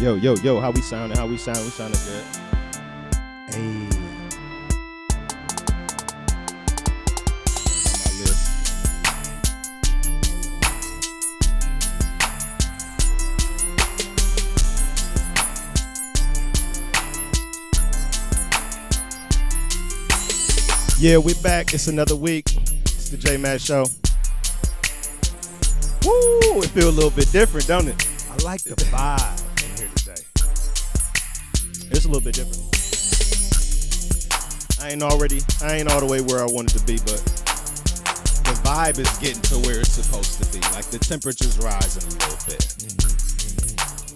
Yo, how we sounding? We sounding good. Hey. On my list. Yeah, we back. It's another week. It's the JMatt show. Woo! It feel a little bit different, don't it? I like the vibe in here today. It's a little bit different. I ain't all the way where I wanted to be, but the vibe is getting to where it's supposed to be. Like the temperature's rising a little bit.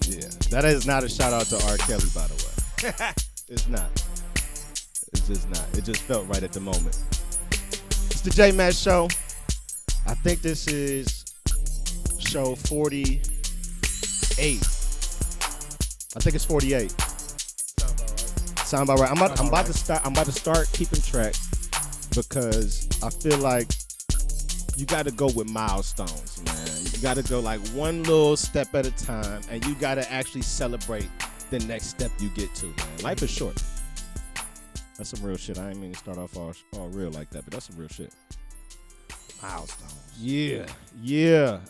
Yeah, that is not a shout out to R. Kelly, by the way. It's not. It's just not. It just felt right at the moment. It's the JMatt show. I think this is show 48. I think it's 48. Sound about right. I'm about to start keeping track because I feel like you got to go with milestones, man. You got to go like one little step at a time, and you got to actually celebrate the next step you get to, man. Life is short. That's some real shit. I ain't mean to start off all real like that, but that's some real shit. Milestones. Yeah.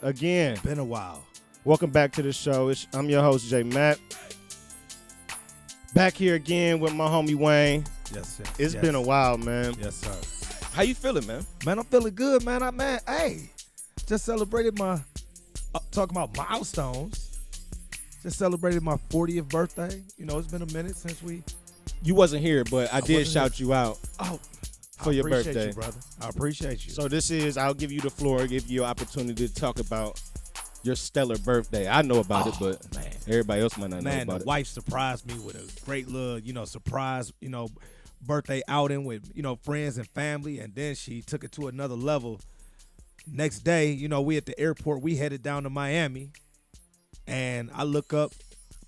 Again, Been a while. welcome back to the show. I'm your host, JMatt. Back here again with my homie Wayne. Yes. It's been a while, man. Yes, sir. How you feeling, man? Man, I'm feeling good, man. Hey, just celebrated my, talking about milestones, just celebrated my 40th birthday. You know, it's been a minute since You wasn't here, but I did wasn't shout you out for your birthday. I appreciate you, brother. I appreciate you. So I'll give you the floor, give you an opportunity to talk about your stellar birthday. I know about it, but man. everybody else might not know Man, about the it. wife surprised me with a great little, surprise, birthday outing with, friends and family. And then she took it to another level. Next day, we at the airport, we headed down to Miami. And I look up,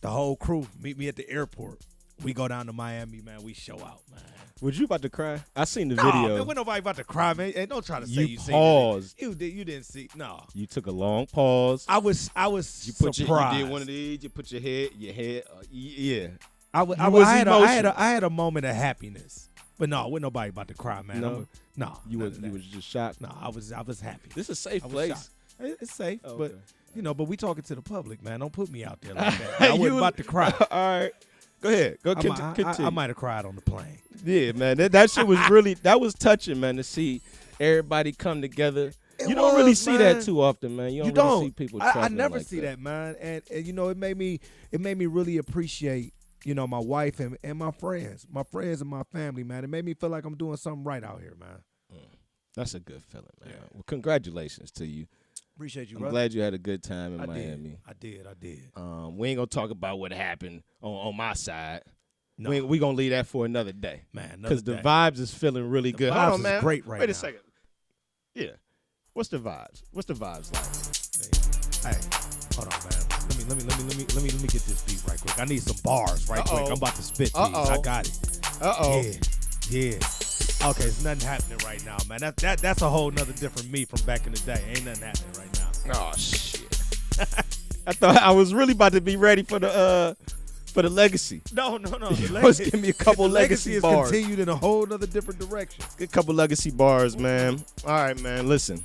the whole crew meet me at the airport. We go down to Miami, man. We show out, man. Was you about to cry? I seen the No, video. man, when nobody about to cry, man. Hey, don't try to say you paused. seen it. You didn't see. No. You took a long pause. I was You surprised. did one of these. You put your head. Yeah. I had a moment of happiness. But no, wasn't nobody about to cry, man. No? You was just shocked. No, I was happy. This is a safe I was place. shocked. It's safe, Oh, but okay. but we talking to the public, man. Don't put me out there like that. I wasn't about to cry. All right. Go ahead. Continue. I might have cried on the plane. Yeah, man. That shit was that was touching, man, to see everybody come together. You don't really see that too often, man. You don't really see people I traveling never like see that, man. And it made me really appreciate, my wife and my friends and my family, man. It made me feel like I'm doing something right out here, man. That's a good feeling, man. Yeah. Well, congratulations to you. Appreciate you, I'm brother. glad you had a good time in Miami. I did. We ain't gonna talk about what happened on my side. No. We gonna leave that for another day, man. Because the vibes is feeling really good. Vibes Hold on, is man. great right Wait now. a second. Yeah. What's the vibes? What's the vibes like? Hey, hold on, man. Let me get this beat right quick. I need some bars right quick. I'm about to spit these. I got it. Yeah. Okay, it's nothing happening right now, man. That's a whole nother different me from back in the day. Ain't nothing happening right now. Oh shit! I thought I was really about to be ready for the legacy. No. Let's give me a couple legacy bars. Is continued in a whole nother different direction. Get a couple legacy bars, man. All right, man. Listen,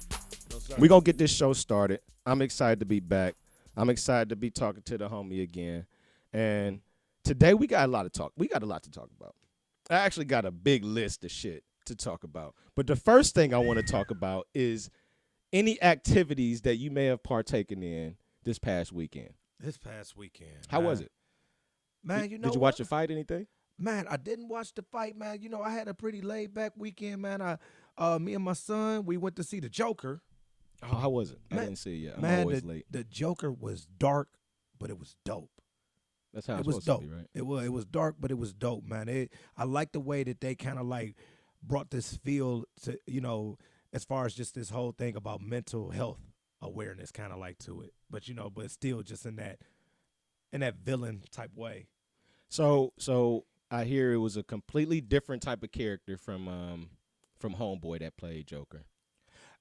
we gonna get this show started. I'm excited to be back. I'm excited to be talking to the homie again. And today we got a lot to talk. We got a lot to talk about. I actually got a big list of shit to talk about. But the first thing I want to talk about is any activities that you may have partaken in this past weekend. How was it? Man, Did you watch the fight, anything? Man, I didn't watch the fight, man. I had a pretty laid-back weekend, man. Me and my son, we went to see the Joker. Oh, how was it? Man, I didn't see it yet. I'm always late. The Joker was dark, but it was dope. That's how it it's was supposed dope. to be, right? It was dark, but it was dope, man. I like the way that they kind of like brought this feel to, as far as just this whole thing about mental health awareness kind of like to it. But but still just in that villain type way. So I hear it was a completely different type of character from Homeboy that played Joker.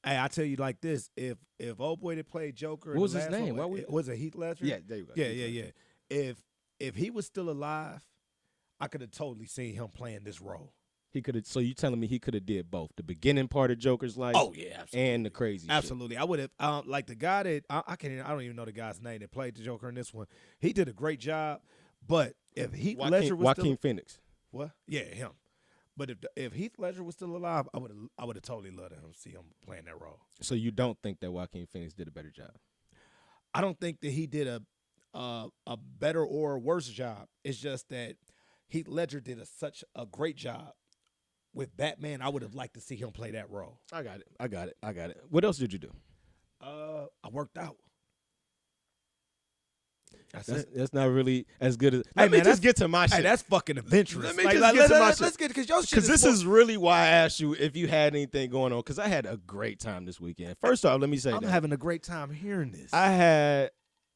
Hey, I tell you like this: if old boy that played Joker, what was his name? Was it Heath Ledger? Yeah, there you go. Yeah. If if he was still alive, I could have totally seen him playing this role. He could have. So you telling me he could have did both the beginning part of Joker's life? Oh yeah, absolutely. And the crazy. Absolutely, I would have. Like the guy that I don't even know the guy's name that played the Joker in this one. He did a great job. But if Heath Ledger was Joaquin still, Phoenix. what? Yeah, him. But if Heath Ledger was still alive, I would have totally loved him to see him playing that role. So you don't think that Joaquin Phoenix did a better job? I don't think that he did a better or worse job. It's just that Heath Ledger did such a great job with Batman. I would have liked to see him play that role. I got it. What else did you do? I worked out. That's not really as good as. Hey, Let me man, just get to my shit. Hey, that's fucking adventurous. Let me just get to my shit. Let's get because your shit. Because this is really why I asked you if you had anything going on. Because I had a great time this weekend. First off, let me say I'm that having a great time hearing this. I had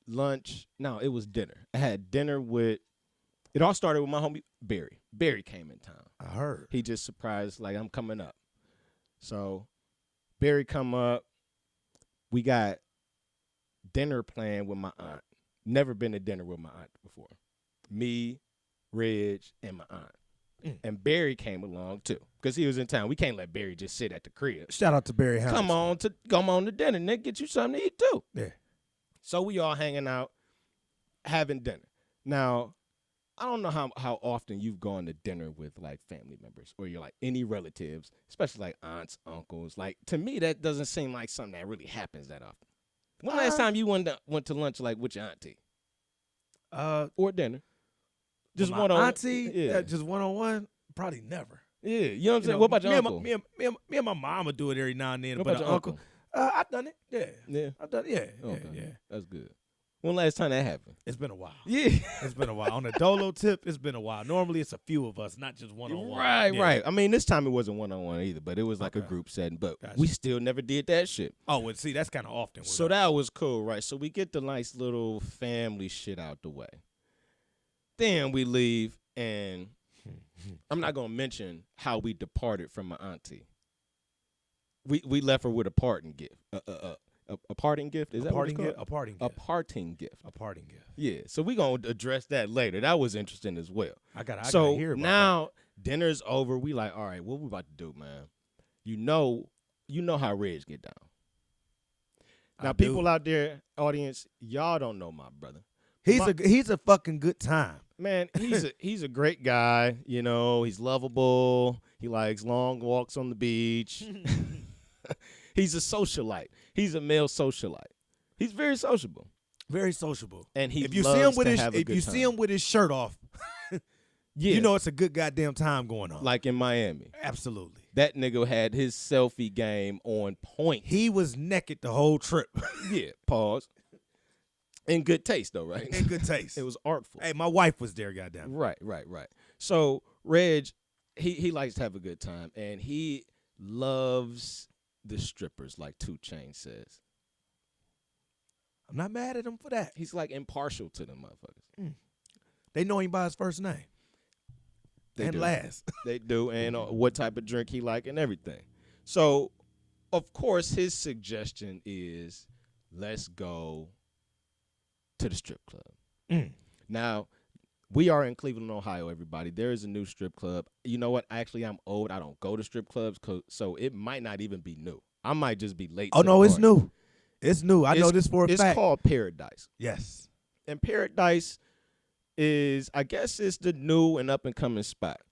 lunch. No, it was dinner. I had dinner with. It all started with my homie Barry. Barry came in town. I heard. He just surprised like I'm coming up. So Barry come up. We got dinner planned with my aunt. Never been to dinner with my aunt before. Me, Reg, and my aunt. And Barry came along too because he was in town. We can't let Barry just sit at the crib. Shout out to Barry Howard. Come on to dinner, nigga. Get you something to eat too. Yeah. So we all hanging out, having dinner. Now, I don't know how often you've gone to dinner with like family members or you're like any relatives, especially like aunts, uncles. Like to me, that doesn't seem like something that really happens that often. When last time you went to lunch like with your auntie? Or dinner? Just one on auntie? Yeah. Just one on one? Probably never. Yeah, you know what I'm saying? What about your uncle? Me and my mom would do it every now and then. What But about your uncle? I've done it. Yeah. Yeah. I've done it. Yeah. Okay. Yeah. That's good. When last time that happened? It's been a while. Yeah. It's been a while. On the Dolo tip, it's been a while. Normally it's a few of us, not just one on one. Right. I mean, this time it wasn't one on one either, but it was like a group setting. But Gotcha. we still never did that shit. Oh, well, see, that's kind of often. So that was cool, right? So we get the nice little family shit out the way. Then we leave, and I'm not gonna mention how we departed from my auntie. We left her with a parting gift. A parting gift? Is that what it's called? A parting gift. A parting gift. A parting gift. Yeah. So we gonna address that later. That was interesting as well. I gotta hear about now dinner's over. We like, all right, what we about to do, man? You know how Reg get down. Now, people out there, audience, y'all don't know my brother. He's a fucking good time. Man, he's a great guy. You know, he's lovable. He likes long walks on the beach. He's a socialite. He's a male socialite. He's very sociable. Very sociable. And if you see him with his shirt off, yeah, you know it's a good goddamn time going on. Like in Miami. Absolutely. That nigga had his selfie game on point. He was naked the whole trip. Yeah, pause. In good taste, though, right? In good taste. It was artful. Hey, my wife was there, goddamn. Right. So Reg, he likes to have a good time, and he loves the strippers, like 2 Chainz says. I'm not mad at him for that. He's like impartial to them motherfuckers. They know him by his first name. They do. Last. They do, and what type of drink he like and everything. So, of course, his suggestion is let's go to the strip club. Now, we are in Cleveland, Ohio, everybody. There is a new strip club. You know what? Actually, I'm old. I don't go to strip clubs, so it might not even be new. I might just be late. Oh, no, it's new. It's new. I know this for a fact. It's called Paradise. Yes. And Paradise is, I guess, it's the new and up-and-coming spot,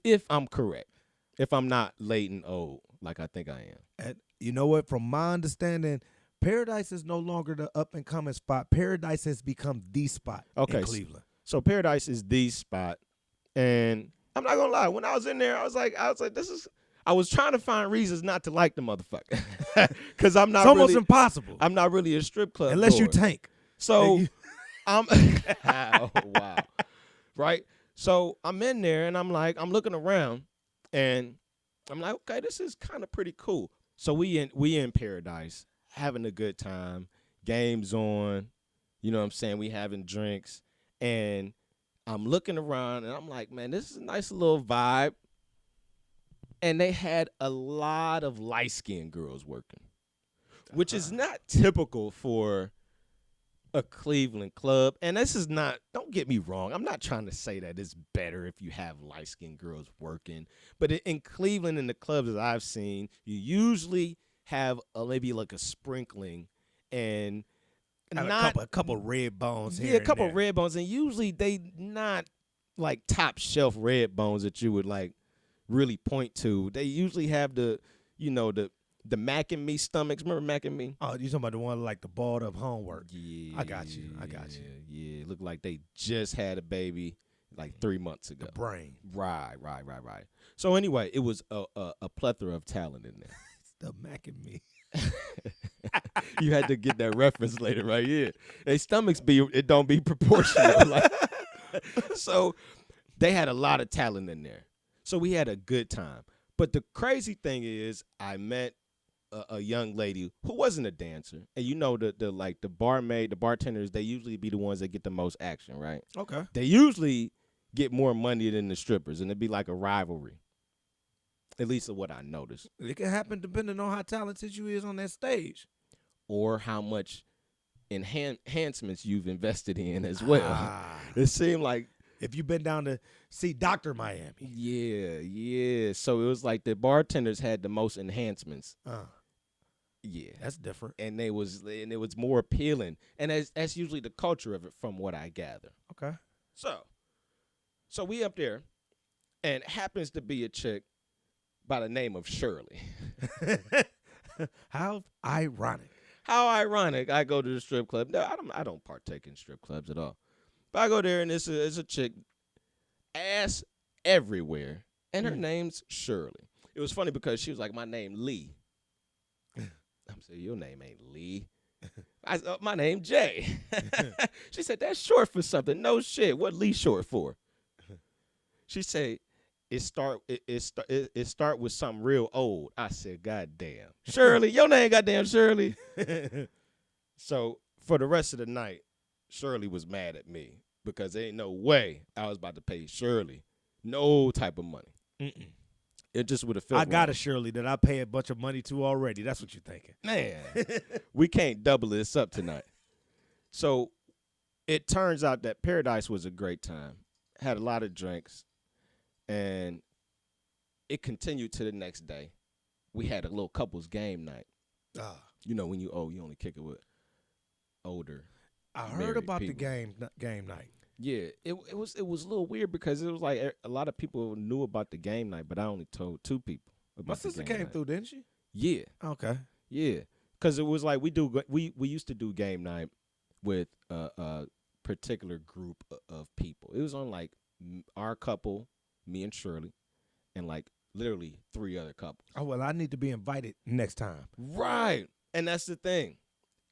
if I'm correct. If I'm not late and old, like I think I am. And you know what? From my understanding, Paradise is no longer the up-and-coming spot. Paradise has become the spot in Cleveland. So Paradise is the spot, and I'm not gonna lie. When I was in there, I was like, I was trying to find reasons not to like the motherfucker, because I'm not. It's almost impossible. I'm not really a strip club unless goer. you tank. So I'm. Oh, wow. Right. So I'm in there, and I'm looking around, and I'm like, okay, this is kind of pretty cool. So we in Paradise, having a good time, games on, you know what I'm saying? We having drinks. And I'm looking around, and I'm like, man, this is a nice little vibe. And they had a lot of light-skinned girls working, which is not typical for a Cleveland club, and this is not, don't get me wrong, I'm not trying to say that it's better if you have light-skinned girls working, but in Cleveland, in the clubs that I've seen, you usually have maybe like a sprinkling, and Have not, a couple red bones here yeah, a and couple there. red bones, and usually they not like top shelf red bones that you would like really point to. They usually have the Mac and Me stomachs. Remember Mac and Me? Oh, you talking about the one like the balled up homework? Yeah, I got you. Yeah, look like they just had a baby like 3 months ago. The brain. Right. So anyway, it was a plethora of talent in there. The Mac and Me. You had to get that reference later, right? Yeah, they stomachs it don't be proportional. Like, so they had a lot of talent in there. So we had a good time. But the crazy thing is, I met a young lady who wasn't a dancer, and the barmaid, the bartenders, they usually be the ones that get the most action, right? Okay. They usually get more money than the strippers, and it'd be like a rivalry. At least of what I noticed, It can happen depending on how talented you is on that stage. or how much enhancements you've invested in as well. Ah. It seemed like, If you've been down to see Dr. Miami. yeah. So it was like the bartenders had the most enhancements. Yeah, That's different. and it was more appealing, and that's usually the culture of it, from what I gather. Okay. So we up there, and happens to be a chick by the name of Shirley. How ironic. How ironic! I go to the strip club. No, I don't partake in strip clubs at all. But I go there, and it's a chick, ass everywhere, and her name's Shirley. It was funny because she was like, "My name Lee." I'm saying, "Your name ain't Lee." I said, "My name Jay." She said, "That's short for something." No shit. What Lee short for? She said, "It start with something real old." I said, "God damn, Shirley, your name goddamn Shirley." So for the rest of the night, Shirley was mad at me because there ain't no way I was about to pay Shirley no type of money. Mm-mm. It just would have felt I got wrong. a Shirley that I pay a bunch of money to already. That's what you're thinking. Man, we can't double this up tonight. So it turns out that Paradise was a great time. Had a lot of drinks, and it continued to the next day. We had a little couples game night. You know, when you only kick it with older. I heard married about the people. game night. Yeah, it was a little weird because it was like a lot of people knew about the game night, but I only told 2 people about My the sister game came night. through, didn't she? Yeah, Okay. yeah, because it was like we used to do game night with a particular group of people. It was on like our couple, me and Shirley, and like literally 3 other couples. Oh, well, I need to be invited next time. Right, and that's the thing.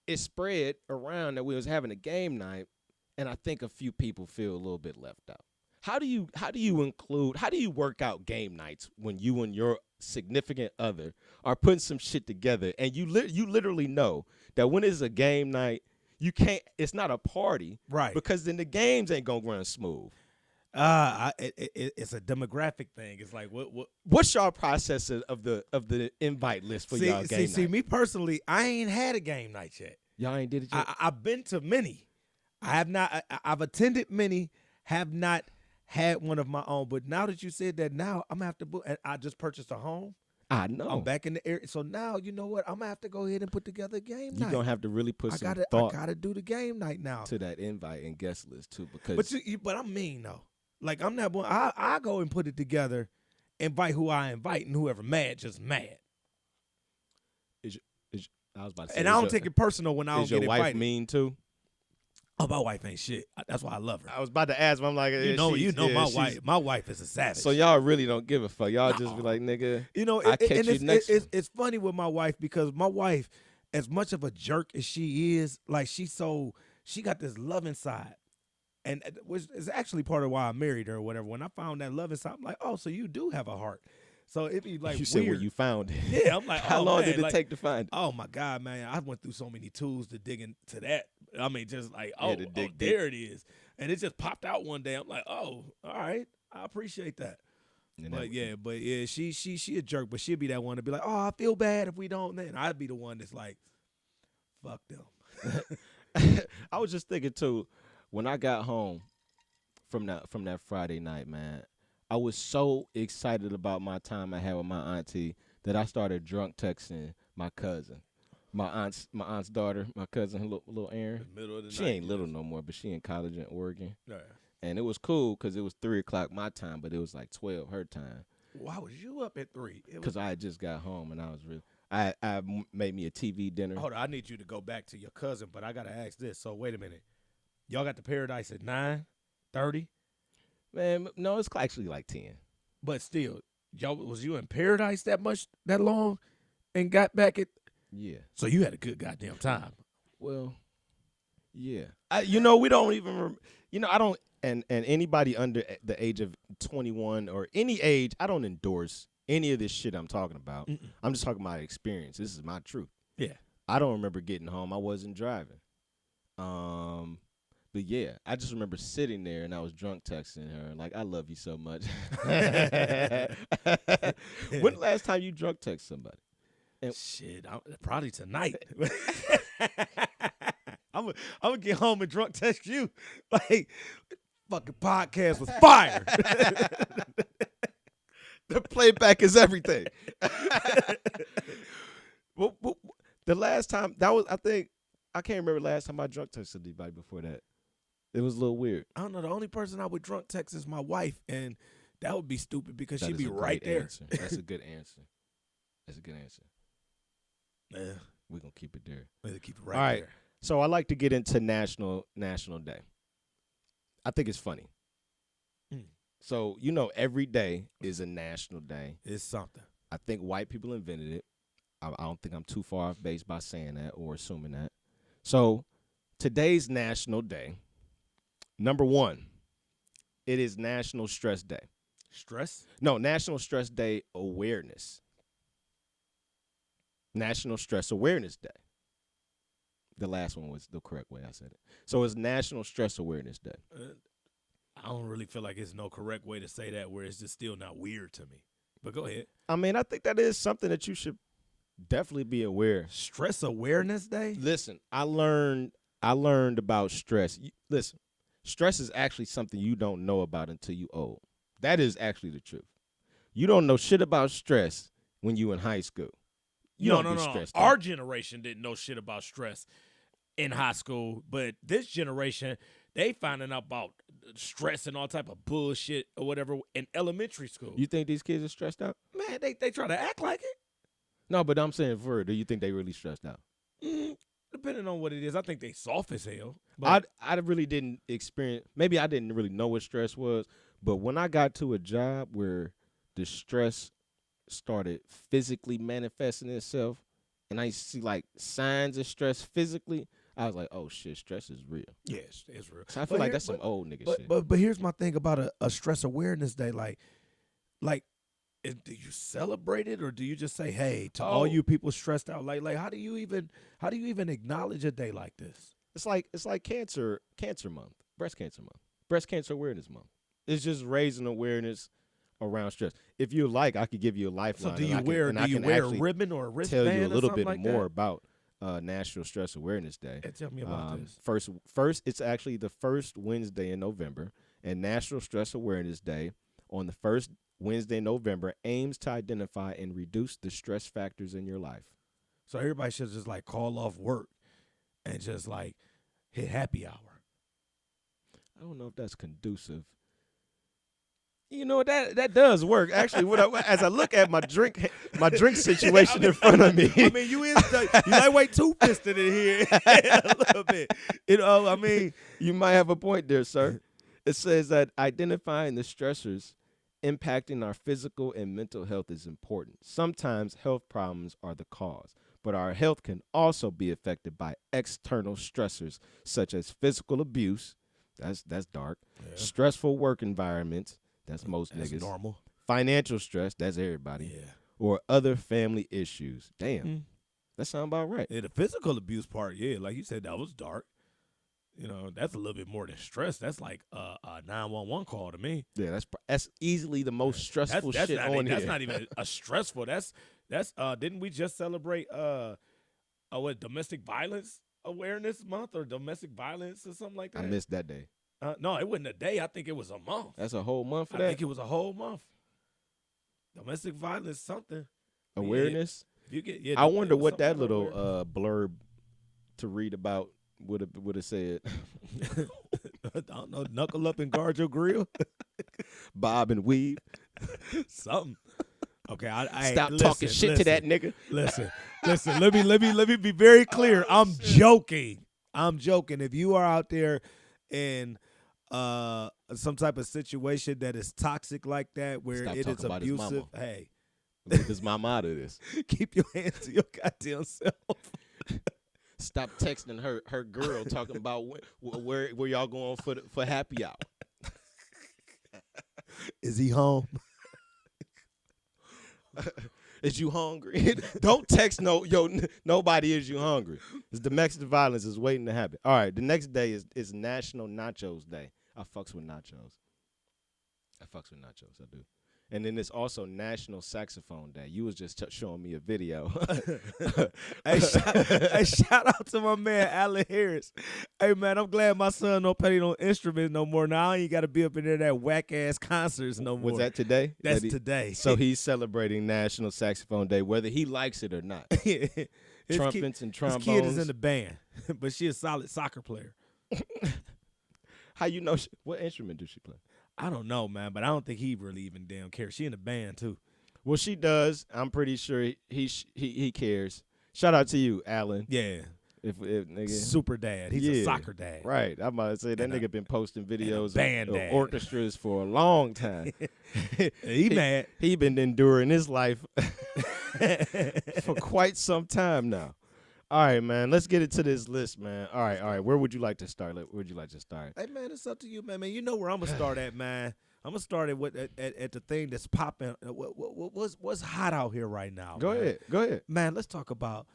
It spread around that we was having a game night, and I think a few people feel a little bit left out. How do you work out game nights when you and your significant other are putting some shit together, and you literally know that when it's a game night, it's not a party, Right. because then the games ain't gonna run smooth. It's a demographic thing. It's like what What's y'all process of the invite list for y'all game night? See, me personally, I ain't had a game night yet. Y'all ain't did it yet? I've been to many. I have not. I've attended many. Have not had one of my own. But now that you said that, now I'm gonna have to book. And I just purchased a home. I know. I'm back in the area. So now you know what? I'm gonna have to go ahead and put together a game night. You're gonna have to really put some I thought gotta do the game night now. to that invite and guest list too, because But I'm mean though. Like I'm not one. I go and put it together, invite who I invite, and whoever mad just mad. I was about to say, And I don't take it personal when I don't is get your wife invited. mean too? Oh, my wife ain't shit. That's why I love her. I was about to ask, but I'm like, My wife. My wife is a savage. So y'all really don't give a fuck. Y'all just be like, nigga, you know, I catch you next one. it's funny with my wife because my wife, as much of a jerk as she is, like she got this loving side, and which is actually part of why I married her or whatever. When I found that loving side, I'm like, oh, so you do have a heart. So it'd be like you weird. said where you found it. Yeah, I'm like, How oh, long man, did it like, take to find it? Oh my God, man! I went through so many tools to dig into that. I mean, just like, To dig deep. there it is, and it just popped out one day. I'm like, oh, all right, I appreciate that. And But yeah, she a jerk, but she'd be that one to be like, oh, I feel bad if we don't. Then I'd be the one that's like, fuck them. I was just thinking too, when I got home from that Friday night, man, I was so excited about my time I had with my auntie that I started drunk texting my cousin. My aunt's daughter, my cousin, little Erin. Middle of the She night, ain't little yes. no more, but she in college in Oregon. Yeah. And it was cool because it was 3 o'clock my time, but it was like 12 her time. Why was you up at 3? Because I had just got home and I was really, made me a TV dinner. Hold on, I need you to go back to your cousin, but I gotta ask this. So wait a minute, y'all got the Paradise at 9:30, Man, no, it's actually like 10. but still, was you in Paradise that long, and got back at? Yeah. So you had a good goddamn time. Well, yeah. We don't even, I don't, and anybody under the age of 21 or any age, I don't endorse any of this shit I'm talking about. Mm-mm. I'm just talking about experience. This is my truth. Yeah. I don't remember getting home. I wasn't driving. But yeah, I just remember sitting there and I was drunk texting her like, I love you so much. When the last time you drunk text somebody? Shit, probably tonight. I'm gonna get home and drunk text you like fucking podcast was fire. The playback is everything. Well, the last time that was, I can't remember the last time I drunk texted anybody before that. It was a little weird. I don't know. The only person I would drunk text is my wife, and that would be stupid because That she'd is be a right great there. answer. That's a good answer. That's a good answer. Yeah, We're gonna keep it there. we'll keep it right All right. there. So I like to get into National Day. I think it's funny. Mm. So every day is a national day. It's something. I think white people invented it. I don't think I'm too far off base by saying that or assuming that. So today's National Day, number 1, it is National Stress Day. Stress? No, National Stress Day Awareness. National Stress Awareness Day. The last one was the correct way I said it. So it's National Stress Awareness Day. I don't really feel like it's no correct way to say that where it's just still not weird to me. But go ahead. I mean, I think that is something that you should definitely be aware. Stress Awareness Day? Listen, I learned about stress. Listen, stress is actually something you don't know about until you old. That is actually the truth. You don't know shit about stress when you in high school. You don't be stressed out. Our generation didn't know shit about stress in high school, but this generation, they finding out about stress and all type of bullshit or whatever in elementary school. You think these kids are stressed out? Man, they try to act like it. No, but I'm saying for real, do you think they really stressed out? Depending on what it is, I think they soft as hell. But I really didn't experience, maybe I didn't really know what stress was, but when I got to a job where the stress started physically manifesting itself and I used to see like signs of stress physically, I was like, oh shit, stress is real. yes, it's real. So I feel like that's some old nigga shit. But here's my thing about a stress awareness day. Like, do you celebrate it or do you just say, hey, to all you people stressed out? Like how do you even acknowledge a day like this? It's like cancer month, breast cancer month, breast cancer awareness month. It's just raising awareness around stress. If you like, I could give you a lifeline. So do you wear a ribbon or a wristband? Tell you a little bit like more that? about National Stress Awareness Day. Yeah, tell me about this. First, it's actually the first Wednesday in November, and National Stress Awareness Day on the first Wednesday in November aims to identify and reduce the stress factors in your life. So everybody should just like call off work and just like hit happy hour. I don't know if that's conducive. You know, that does work. Actually, as I look at my drink situation in front of me. I mean, you lightweight two-fisted in here a little bit. I mean. You might have a point there, sir. It says that identifying the stressors impacting our physical and mental health is important. Sometimes health problems are the cause, but our health can also be affected by external stressors such as physical abuse. That's dark. Yeah. Stressful work environments. That's most niggas. Normal. Financial stress. That's everybody. Yeah. Or other family issues. Damn. That sound about right. Yeah, the physical abuse part, yeah, like you said, that was dark. That's a little bit more than stress. That's like a 911 call to me. Yeah, that's easily the most stressful shit on here. That's not even a stressful. That's didn't we just celebrate domestic violence Awareness Month or domestic violence or something like that. I missed that day. No, it wasn't a day. I think it was a month. That's a whole month for I that? think it was a whole month. Domestic violence, something. Awareness? You get. Yeah, I wonder what that something little about blurb to read about would have said. I don't know. Knuckle up and guard your grill. Bob and weave. Something. Okay, I Stop listen, talking shit to that nigga. Listen. Let me be very clear. I'm joking. If you are out there in some type of situation that is toxic like that, where Stop it is talking about his abusive, mama. hey, This my motto is. keep your hands to your goddamn self. Stop texting her girl talking about where y'all going for happy hour. Is he home? Is you hungry? Don't text nobody is you hungry. It's domestic violence is waiting to happen. All right, the next day is National Nachos Day. I fucks with nachos. I do. And then it's also National Saxophone Day. You was just showing me a video. Hey, shout out to my man Alan Harris. Hey man, I'm glad my son don't play no instruments no more. Now I ain't got to be up in there that whack ass concerts no more. Was that today? That's today. So he's celebrating National Saxophone Day, whether he likes it or not. Trumpets and trombones. His kid is in the band, but she a solid soccer player. How you know? What instrument does she play? I don't know, man, but I don't think he really even damn cares. She in the band too. Well, she does. I'm pretty sure he cares. Shout out to you, Alan. Yeah. If nigga. Super dad. He's a soccer dad. Right. I'm about to say that nigga been posting videos band of dad. orchestras for a long time. He mad. He been enduring his life for quite some time now. All right, man. Let's get into this list, man. All right. Where would you like to start? Hey, man, it's up to you, man. You know where I'm gonna start at, man. I'm gonna start at the thing that's popping. What's hot out here right now? Go ahead, man. Let's talk about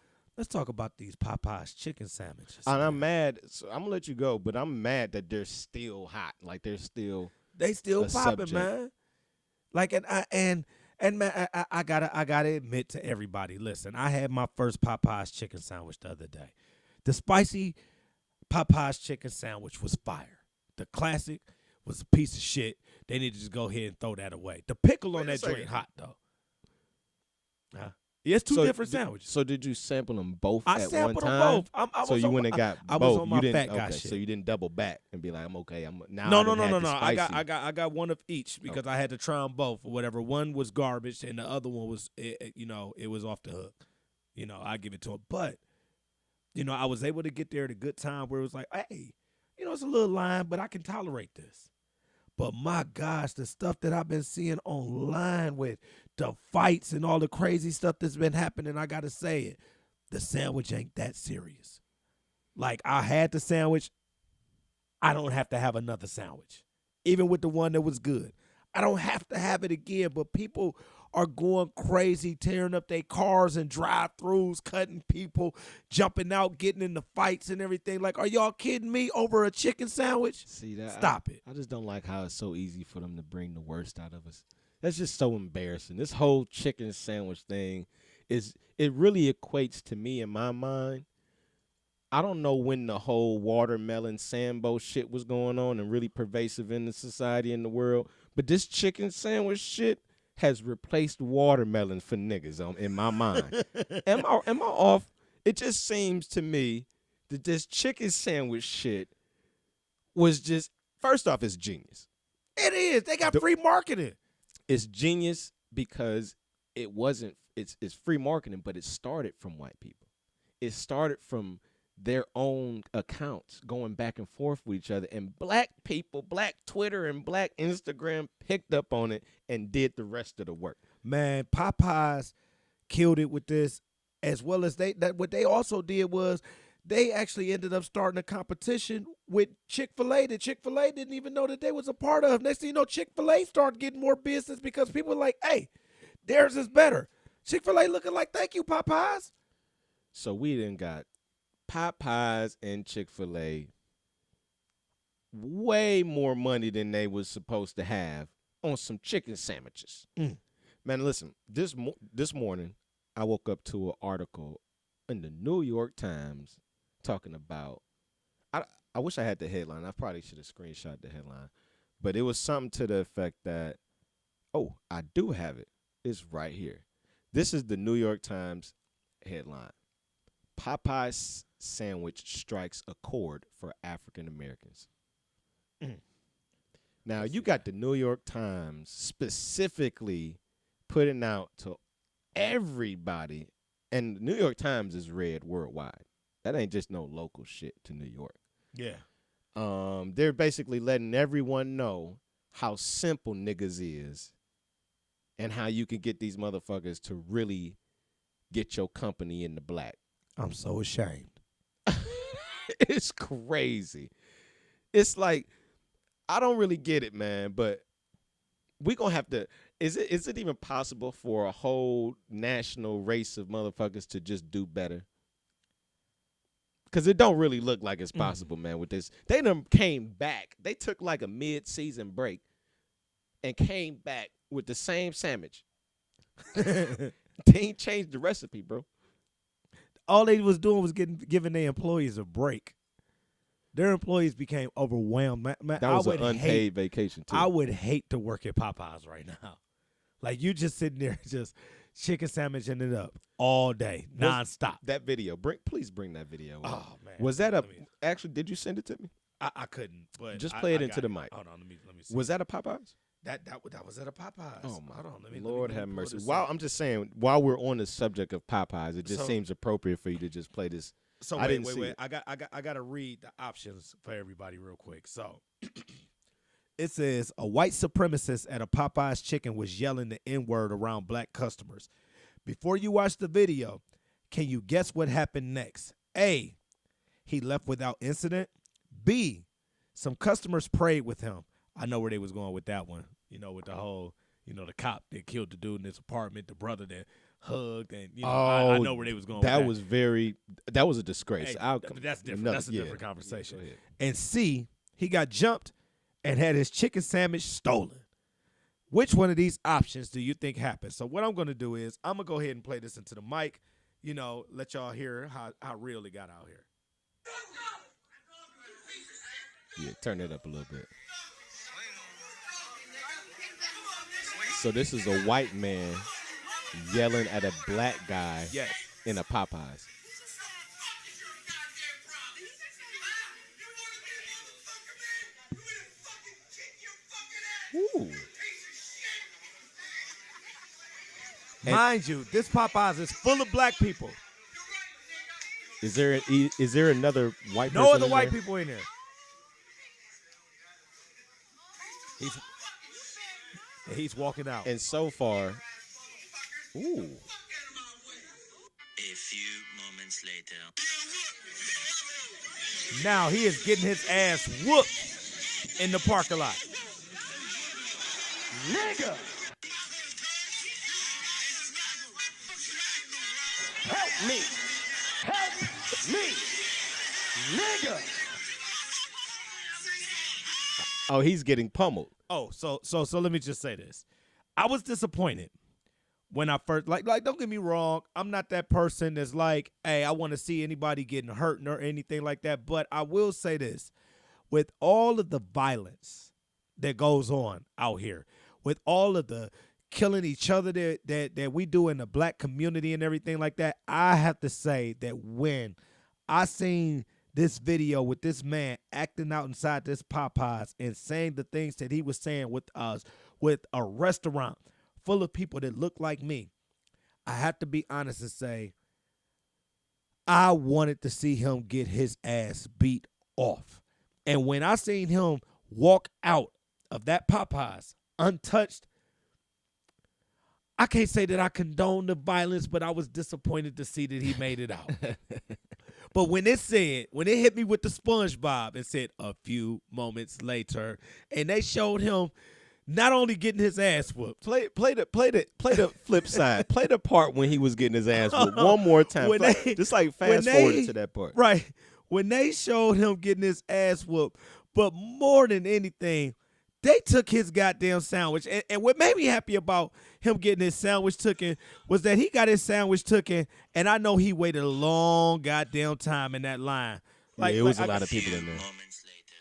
these Popeyes chicken sandwiches. And I'm mad. So I'm gonna let you go, but I'm mad that they're still hot. Like they still popping, man. Like and man, I gotta admit to everybody. Listen, I had my first Popeyes chicken sandwich the other day. The spicy Popeyes chicken sandwich was fire. The classic was a piece of shit. They need to just go ahead and throw that away. The pickle on that joint hot though. Yeah, it's two different sandwiches. So did you sample them both I at one sampled time? them both. So you went and got I both. was on my fat guy shit. So you didn't double back and be like, I'm okay. No. I got one of each because I had to try them both or whatever. One was garbage and the other one was, it was off the hook. I give it to him. But, I was able to get there at a good time where it was like, hey, it's a little line, but I can tolerate this. But my gosh, the stuff that I've been seeing online with the fights and all the crazy stuff that's been happening, I got to say it. The sandwich ain't that serious. Like, I had the sandwich. I don't have to have another sandwich. Even with the one that was good. I don't have to have it again, but people are going crazy, tearing up their cars and drive-thrus, cutting people, jumping out, getting into fights and everything. Like, are y'all kidding me over a chicken sandwich? See that? Stop it. I just don't like how it's so easy for them to bring the worst out of us. That's just so embarrassing. This whole chicken sandwich thing it really equates to me in my mind. I don't know when the whole watermelon Sambo shit was going on and really pervasive in the society and the world, but this chicken sandwich shit has replaced watermelon for niggas in my mind. Am I off? It just seems to me that this chicken sandwich shit was just, first off, it's genius. It is. They got free marketing. It's genius because it's free marketing, but it started from white people. It started from their own accounts going back and forth with each other, and black people, black Twitter and black Instagram picked up on it and did the rest of the work. Man, Popeyes killed it with this, as well as what they also did was they actually ended up starting a competition with Chick-fil-A that Chick-fil-A didn't even know that they was a part of. Next thing you know, Chick-fil-A started getting more business because people were like, hey, theirs is better. Chick-fil-A looking like, thank you, Popeyes. So we then got Popeyes and Chick-fil-A way more money than they was supposed to have on some chicken sandwiches. Man, listen, this morning I woke up to an article in the New York Times talking about. I wish I had the headline. I probably should have screenshot the headline, but it was something to the effect that, oh, I do have it. It's right here. This is the New York Times headline. Popeye's sandwich strikes a chord for African Americans. Now, you got the New York Times specifically putting out to everybody, and the New York Times is read worldwide. That ain't just no local shit to New York. Yeah. They're basically letting everyone know how simple niggas is and how you can get these motherfuckers to really get your company in the black. I'm so ashamed. It's crazy. It's like, I don't really get it, man, but we gonna have to, is it even possible for a whole national race of motherfuckers to just do better? Because it don't really look like it's possible, man, with this. They done came back. They took like a mid-season break and came back with the same sandwich. They ain't changed the recipe, bro. All they was doing was giving their employees a break. Their employees became overwhelmed. Man, That was an unpaid vacation, too. I would hate to work at Popeyes right now. Like, you just sitting there just chicken sandwiching it up all day, nonstop. That video, please bring that video up. Oh, man. Was that actually, did you send it to me? I couldn't, but just play it into the mic. Hold on, let me see. Was that a Popeyes? That was at a Popeyes. Oh my Hold on, Lord have mercy. I'm just saying, while we're on the subject of Popeyes, it just seems appropriate for you to just play this. So wait. I got to read the options for everybody real quick. So it says a white supremacist at a Popeyes chicken was yelling the N-word around black customers. Before you watch the video, can you guess what happened next? A, he left without incident. B, some customers prayed with him. I know where they was going with that one. You know, with the whole, the cop that killed the dude in his apartment, the brother that hugged, and I know where they was going with that. That was a disgrace. Hey, that's different. That's a different conversation. Go ahead. And C, he got jumped and had his chicken sandwich stolen. Which one of these options do you think happened? So what I'm going to do is I'm going to go ahead and play this into the mic, let y'all hear how real it got out here. Yeah, turn it up a little bit. So this is a white man yelling at a black guy in a Popeyes. Ooh. Mind you, this Popeyes is full of black people. Is there another white person? No other white people in there. He's walking out. And so far, ooh. A few moments later. Now he is getting his ass whooped in the parking lot. Nigga! Help me! Help me! Nigga! Oh, he's getting pummeled. Oh, so let me just say this. I was disappointed when I first like don't get me wrong, I'm not that person that's like, hey, I want to see anybody getting hurt or anything like that. But I will say this. With all of the violence that goes on out here, with all of the killing each other that we do in the black community and everything like that, I have to say that when I seen this video with this man acting out inside this Popeyes and saying the things that he was saying with us, with a restaurant full of people that look like me, I have to be honest and say I wanted to see him get his ass beat off. And when I seen him walk out of that Popeyes untouched, I can't say that I condone the violence, but I was disappointed to see that he made it out. But when it hit me with the SpongeBob, it said a few moments later, and they showed him not only getting his ass whooped. Play the flip side. Play the part when he was getting his ass whooped one more time. Just like fast forward to that part. Right. When they showed him getting his ass whooped, but more than anything, They took his goddamn sandwich. And what made me happy about him getting his sandwich taken was that he got his sandwich taken, and I know he waited a long goddamn time in that line. Like, it was a lot of people in there. Moments later.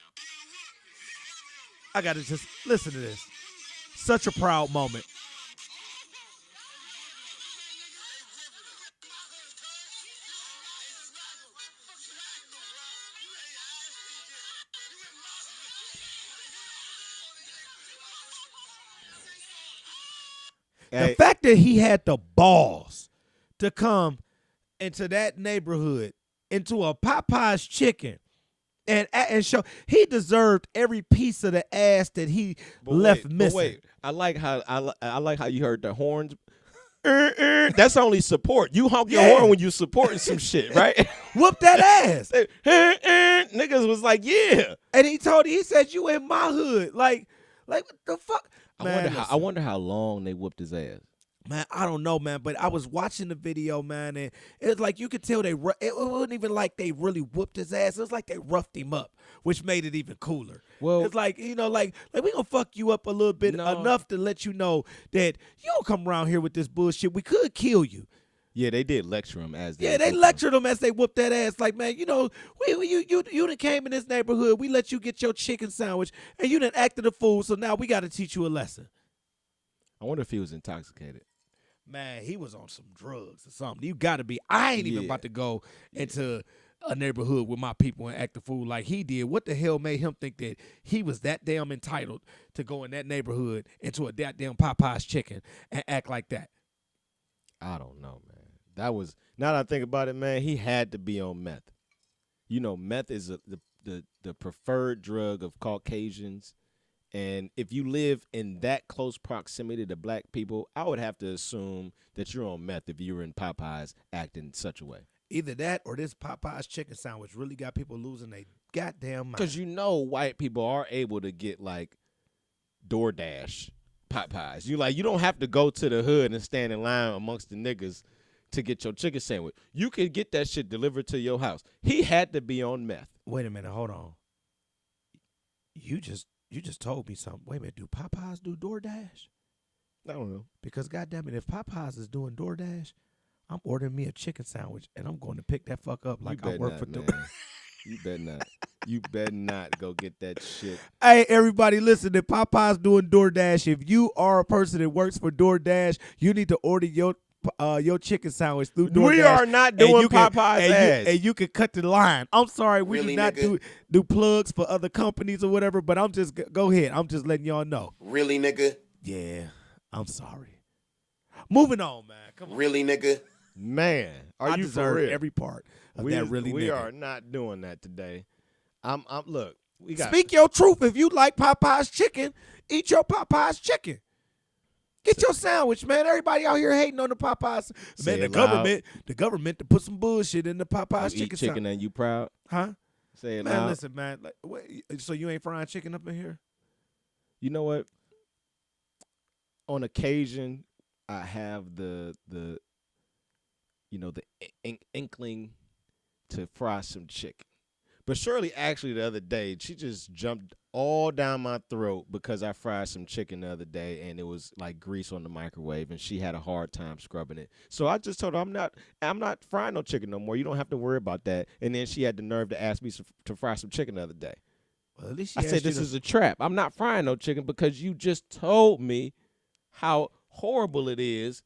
I got to just listen to this. Such a proud moment. The fact that he had the balls to come into that neighborhood, into a Popeye's chicken, and show he deserved every piece of the ass that he left missing. But wait, I like how you heard the horns. That's only support. You honk your horn when you supporting some shit, right? Whoop that ass. Niggas was like, yeah. And he said, you in my hood. Like what the fuck? I wonder how long they whooped his ass. Man, I don't know, man, but I was watching the video, man, and it was like you could tell it wasn't even like they really whooped his ass. It was like they roughed him up, which made it even cooler. Well, it's like, you know, like we gonna fuck you up a little bit enough to let you know that you don't come around here with this bullshit. We could kill you. Yeah, they did lecture him as they they lectured him as they whooped that ass. Like, man, you know, you done came in this neighborhood. We let you get your chicken sandwich, and you done acted a fool. So now we got to teach you a lesson. I wonder if he was intoxicated. Man, he was on some drugs or something. You got to be. I ain't even about to go into a neighborhood with my people and act a fool like he did. What the hell made him think that he was that damn entitled to go in that neighborhood into a goddamn Popeye's chicken and act like that? I don't know, man. That was, now that I think about it, man, he had to be on meth. You know, meth is the preferred drug of Caucasians. And if you live in that close proximity to black people, I would have to assume that you're on meth if you were in Popeyes acting such a way. Either that or this Popeye's chicken sandwich really got people losing their goddamn mind. Because you know white people are able to get, like, DoorDash Popeyes. You don't have to go to the hood and stand in line amongst the niggas to get your chicken sandwich. You could get that shit delivered to your house. He had to be on meth. Wait a minute, hold on. You just told me something. Wait a minute, do Popeyes do DoorDash? I don't know. Because goddamn it, if Popeyes is doing DoorDash, I'm ordering me a chicken sandwich and I'm going to pick that fuck up like I work for DoorDash. You better not. You better not go get that shit. Hey, everybody, listen, if Popeyes doing DoorDash, if you are a person that works for DoorDash, you need to order your chicken sandwich through DoorDash. We are not doing Popeyes ads. And you can cut the line. I'm sorry, we Really, do not nigga? do plugs for other companies or whatever, but I'm just, go ahead. I'm just letting y'all know. Really, nigga? Yeah, I'm sorry. Moving on, man. Come on. Really, nigga? Man, I you deserve for real? every part of we that really We nigga. are not doing that today. Look, we got Speak your truth. If you like Popeye's chicken, eat your Popeye's chicken. Get your sandwich, man. Everybody out here hating on the Popeyes. Say Man, it loud. the government to put some bullshit in the Popeyes you eat chicken chicken sandwich. and you proud. Huh? Say it Man, loud. listen, man. Like, wait, so you ain't frying chicken up in here? You know what? On occasion, I have the inkling to fry some chicken. But Shirley, actually, the other day, she just jumped all down my throat because I fried some chicken the other day and it was like grease on the microwave and she had a hard time scrubbing it. So I just told her, I'm not frying no chicken no more. You don't have to worry about that. And then she had the nerve to ask me to fry some chicken the other day. Well, at least I said, this is a trap. I'm not frying no chicken because you just told me how horrible it is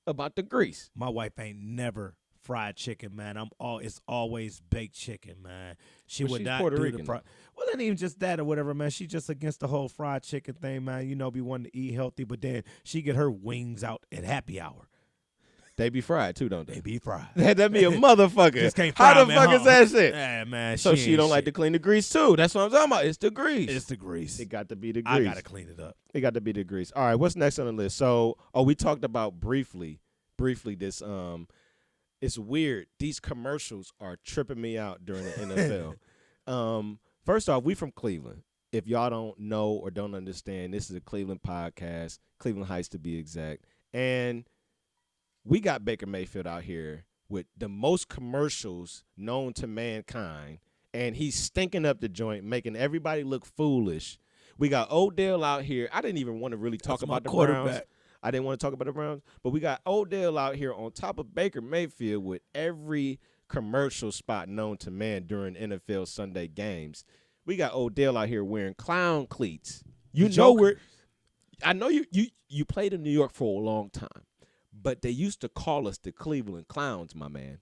about the grease. My wife ain't never fried chicken, man. It's always baked chicken, man. She But would she's not Puerto do Rican, the fried. Well, it ain't even just that or whatever, man. She just against the whole fried chicken thing, man. You know, be wanting to eat healthy, but then she get her wings out at happy hour. They be fried too, don't They they? be fried. That be a motherfucker. Just can't fry How the them fuck at is that home. shit? Yeah, man. So she ain't don't like to shit. clean the grease too. That's what I'm talking about. It's the grease. It's the grease. It got to be the I grease. gotta clean it up. It got to be the grease. All right, what's next on the list? So, we talked about briefly this it's weird. These commercials are tripping me out during the NFL. First off, we from Cleveland. If y'all don't know or don't understand, this is a Cleveland podcast, Cleveland Heights to be exact. And we got Baker Mayfield out here with the most commercials known to mankind, and he's stinking up the joint, making everybody look foolish. We got Odell out here. I didn't even want to really talk That's my about the quarterback. Browns. I didn't want to talk about the Browns, but we got Odell out here on top of Baker Mayfield with every commercial spot known to man during NFL Sunday games. We got Odell out here wearing clown cleats. You The know Joker. where I know you played in New York for a long time, but they used to call us the Cleveland Clowns, my man.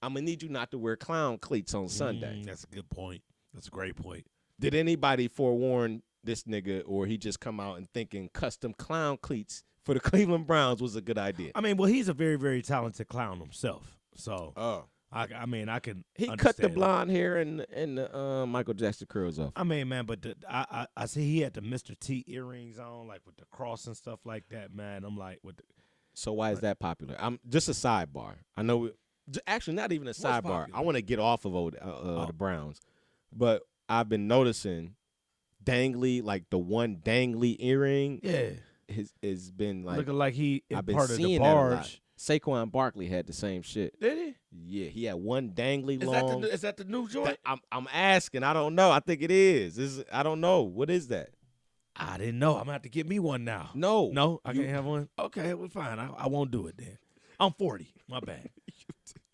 I'm gonna need you not to wear clown cleats on Sunday. That's a good point. That's a great point. Did anybody forewarn this nigga, or he just come out and thinking custom clown cleats for the Cleveland Browns was a good idea? I mean, well, he's a very, very talented clown himself. So, Oh, I mean, I can. he cut the understand that. blonde hair and the Michael Jackson curls off. I mean, man, but I see he had the Mr. T earrings on, like with the cross and stuff like that, man. I'm like, with the, So why is that popular? I'm just a sidebar. I know, actually, not even a sidebar. popular? I want to get off of the Browns, but I've been noticing dangly, like the one dangly earring, yeah, has been like looking like he I've been part of the seeing that a lot. barge. Saquon Barkley had the same shit. Did he? Yeah, he had one dangly Is long. that the new joint? I'm asking. I don't know. I think it is. I don't know. What is that? I didn't know. I'm gonna have to get me one now. No. No, I You- can't have one. Okay, well, fine. I won't do it then. I'm 40. My bad.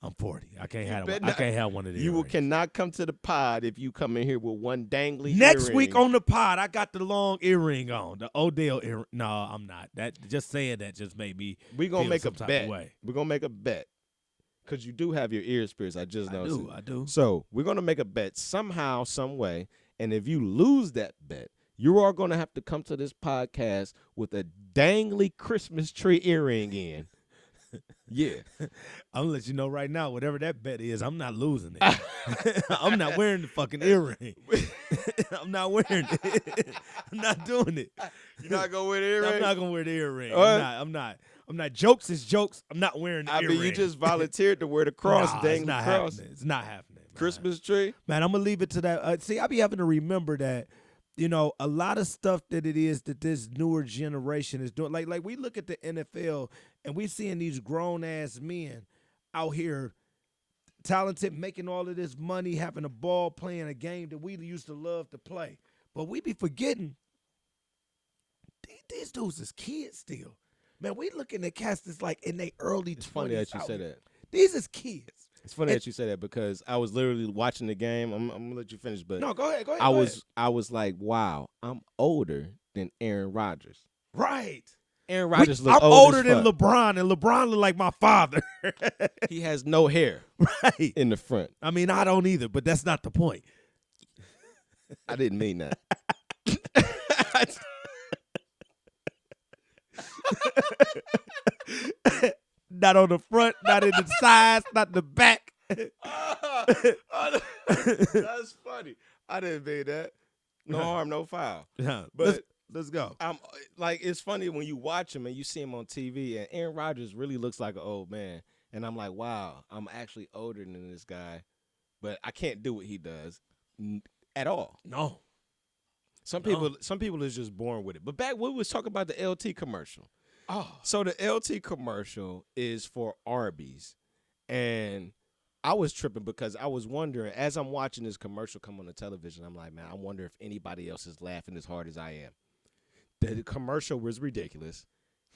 I'm 40. I can't have one. better I not- can't have one of these. You cannot come to the pod if you come in here with one dangly Next earring. week on the pod, I got the long earring on, the Odell earring. No, I'm not. That just saying that just made me. We're going to feel make a some type of bet. way. We're going to make a bet. Because you do have your ears pierced. I just noticed. I do. So we're going to make a bet somehow, some way. And if you lose that bet, you are going to have to come to this podcast with a dangly Christmas tree earring in. Yeah. I'm gonna let you know right now, whatever that bet is, I'm not losing it. I'm not wearing the fucking earring. I'm not wearing it. I'm not doing it. You're not going to wear the earring? I'm not gonna wear the earring. What? I'm not. Jokes is jokes. I'm not wearing the I earring. mean, you just volunteered to wear the cross, Nah, dangly it's not cross. happening. It's not happening. Man. Christmas tree? Man, I'm gonna leave it to that. See, I be having to remember that, a lot of stuff that it is that this newer generation is doing. Like we look at the NFL and we seeing these grown ass men out here, talented, making all of this money, having a ball, playing a game that we used to love to play. But we be forgetting these dudes is kids still. Man, we looking at cats that's like in their early 20s. It's funny that you out said here. that. These is kids. It's funny that you said that because I was literally watching the game. I'm gonna let you finish, but No, go ahead. I was like, wow, I'm older than Aaron Rodgers. Right. Aaron Rodgers I'm look old older as than fuck. LeBron, and LeBron look like my father. He has no hair Right. in the front. I mean, I don't either, but that's not the point. I didn't mean that. Not on the front, not in the sides, not in the back. That's funny. I didn't mean that. No harm, no foul. Yeah, But let's go. I'm like, it's funny when you watch him and you see him on TV, and Aaron Rodgers really looks like an old man. And I'm like, wow, I'm actually older than this guy, but I can't do what he does at all. No. Some people is just born with it. But back, we was talking about the LT commercial. Oh. So the LT commercial is for Arby's, and I was tripping because I was wondering, as I'm watching this commercial come on the television, I'm like, man, I wonder if anybody else is laughing as hard as I am. The commercial was ridiculous,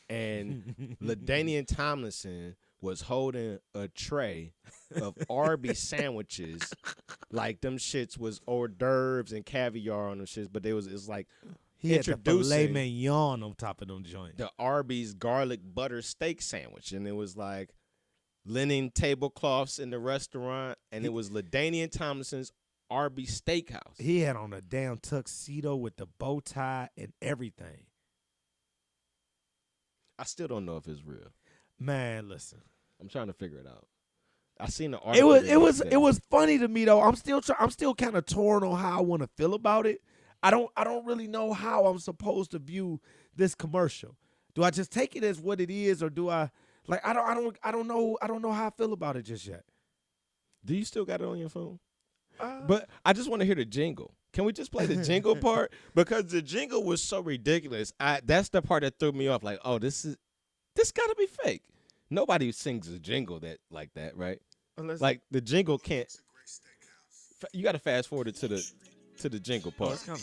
and LaDainian Tomlinson was holding a tray of Arby's sandwiches, like them shits was hors d'oeuvres and caviar on them shits, but it's like He had the filet introducing mignon on top of them joints. the Arby's garlic butter steak sandwich, and it was like linen tablecloths in the restaurant, and it was LaDainian Tomlinson's Arby's Steakhouse. He had on a damn tuxedo with the bow tie and everything. I still don't know if it's real. Man, listen. I'm trying to figure it out. I seen the It article. it was funny to me though. I'm still kind of torn on how I want to feel about it. I don't really know how I'm supposed to view this commercial. Do I just take it as what it is, or do I I don't know how I feel about it just yet. Do you still got it on your phone? But I just want to hear the jingle. Can we just play the jingle part? Because the jingle was so ridiculous. That's the part that threw me off. Like, oh, this got to be fake. Nobody sings a jingle like that, right? Like the jingle can't. You got to fast forward it to the jingle part. It's coming.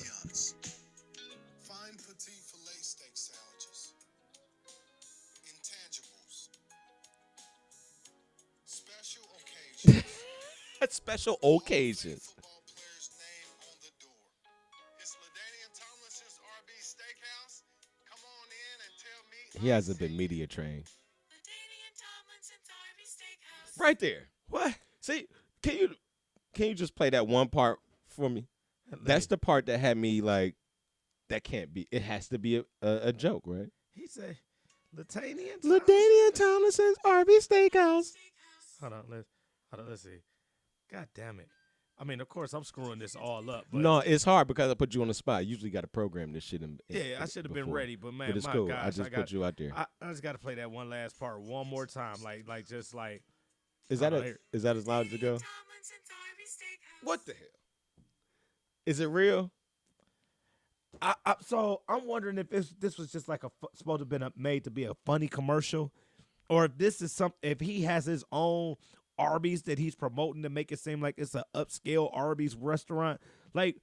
At special occasions. He hasn't been media trained. Right there. What? See, can you just play that one part for me? That's the part that had me like, that can't be. It has to be a joke, right? He said, LaDainian Tomlinson's Arby Steakhouse. Hold on, let's see. God damn it. I mean, of course, I'm screwing this all up. But No, it's hard because I put you on the spot. I usually got to program this shit. yeah, I should have been ready, but man, But it's my cool. gosh, I just put you out there. I just got to play that one last part one more time, just like. Is that as loud as it goes? What the hell? Is it real? So I'm wondering if this was just like supposed to have been made to be a funny commercial, or if this is if he has his own Arby's that he's promoting to make it seem like it's an upscale Arby's restaurant. Like,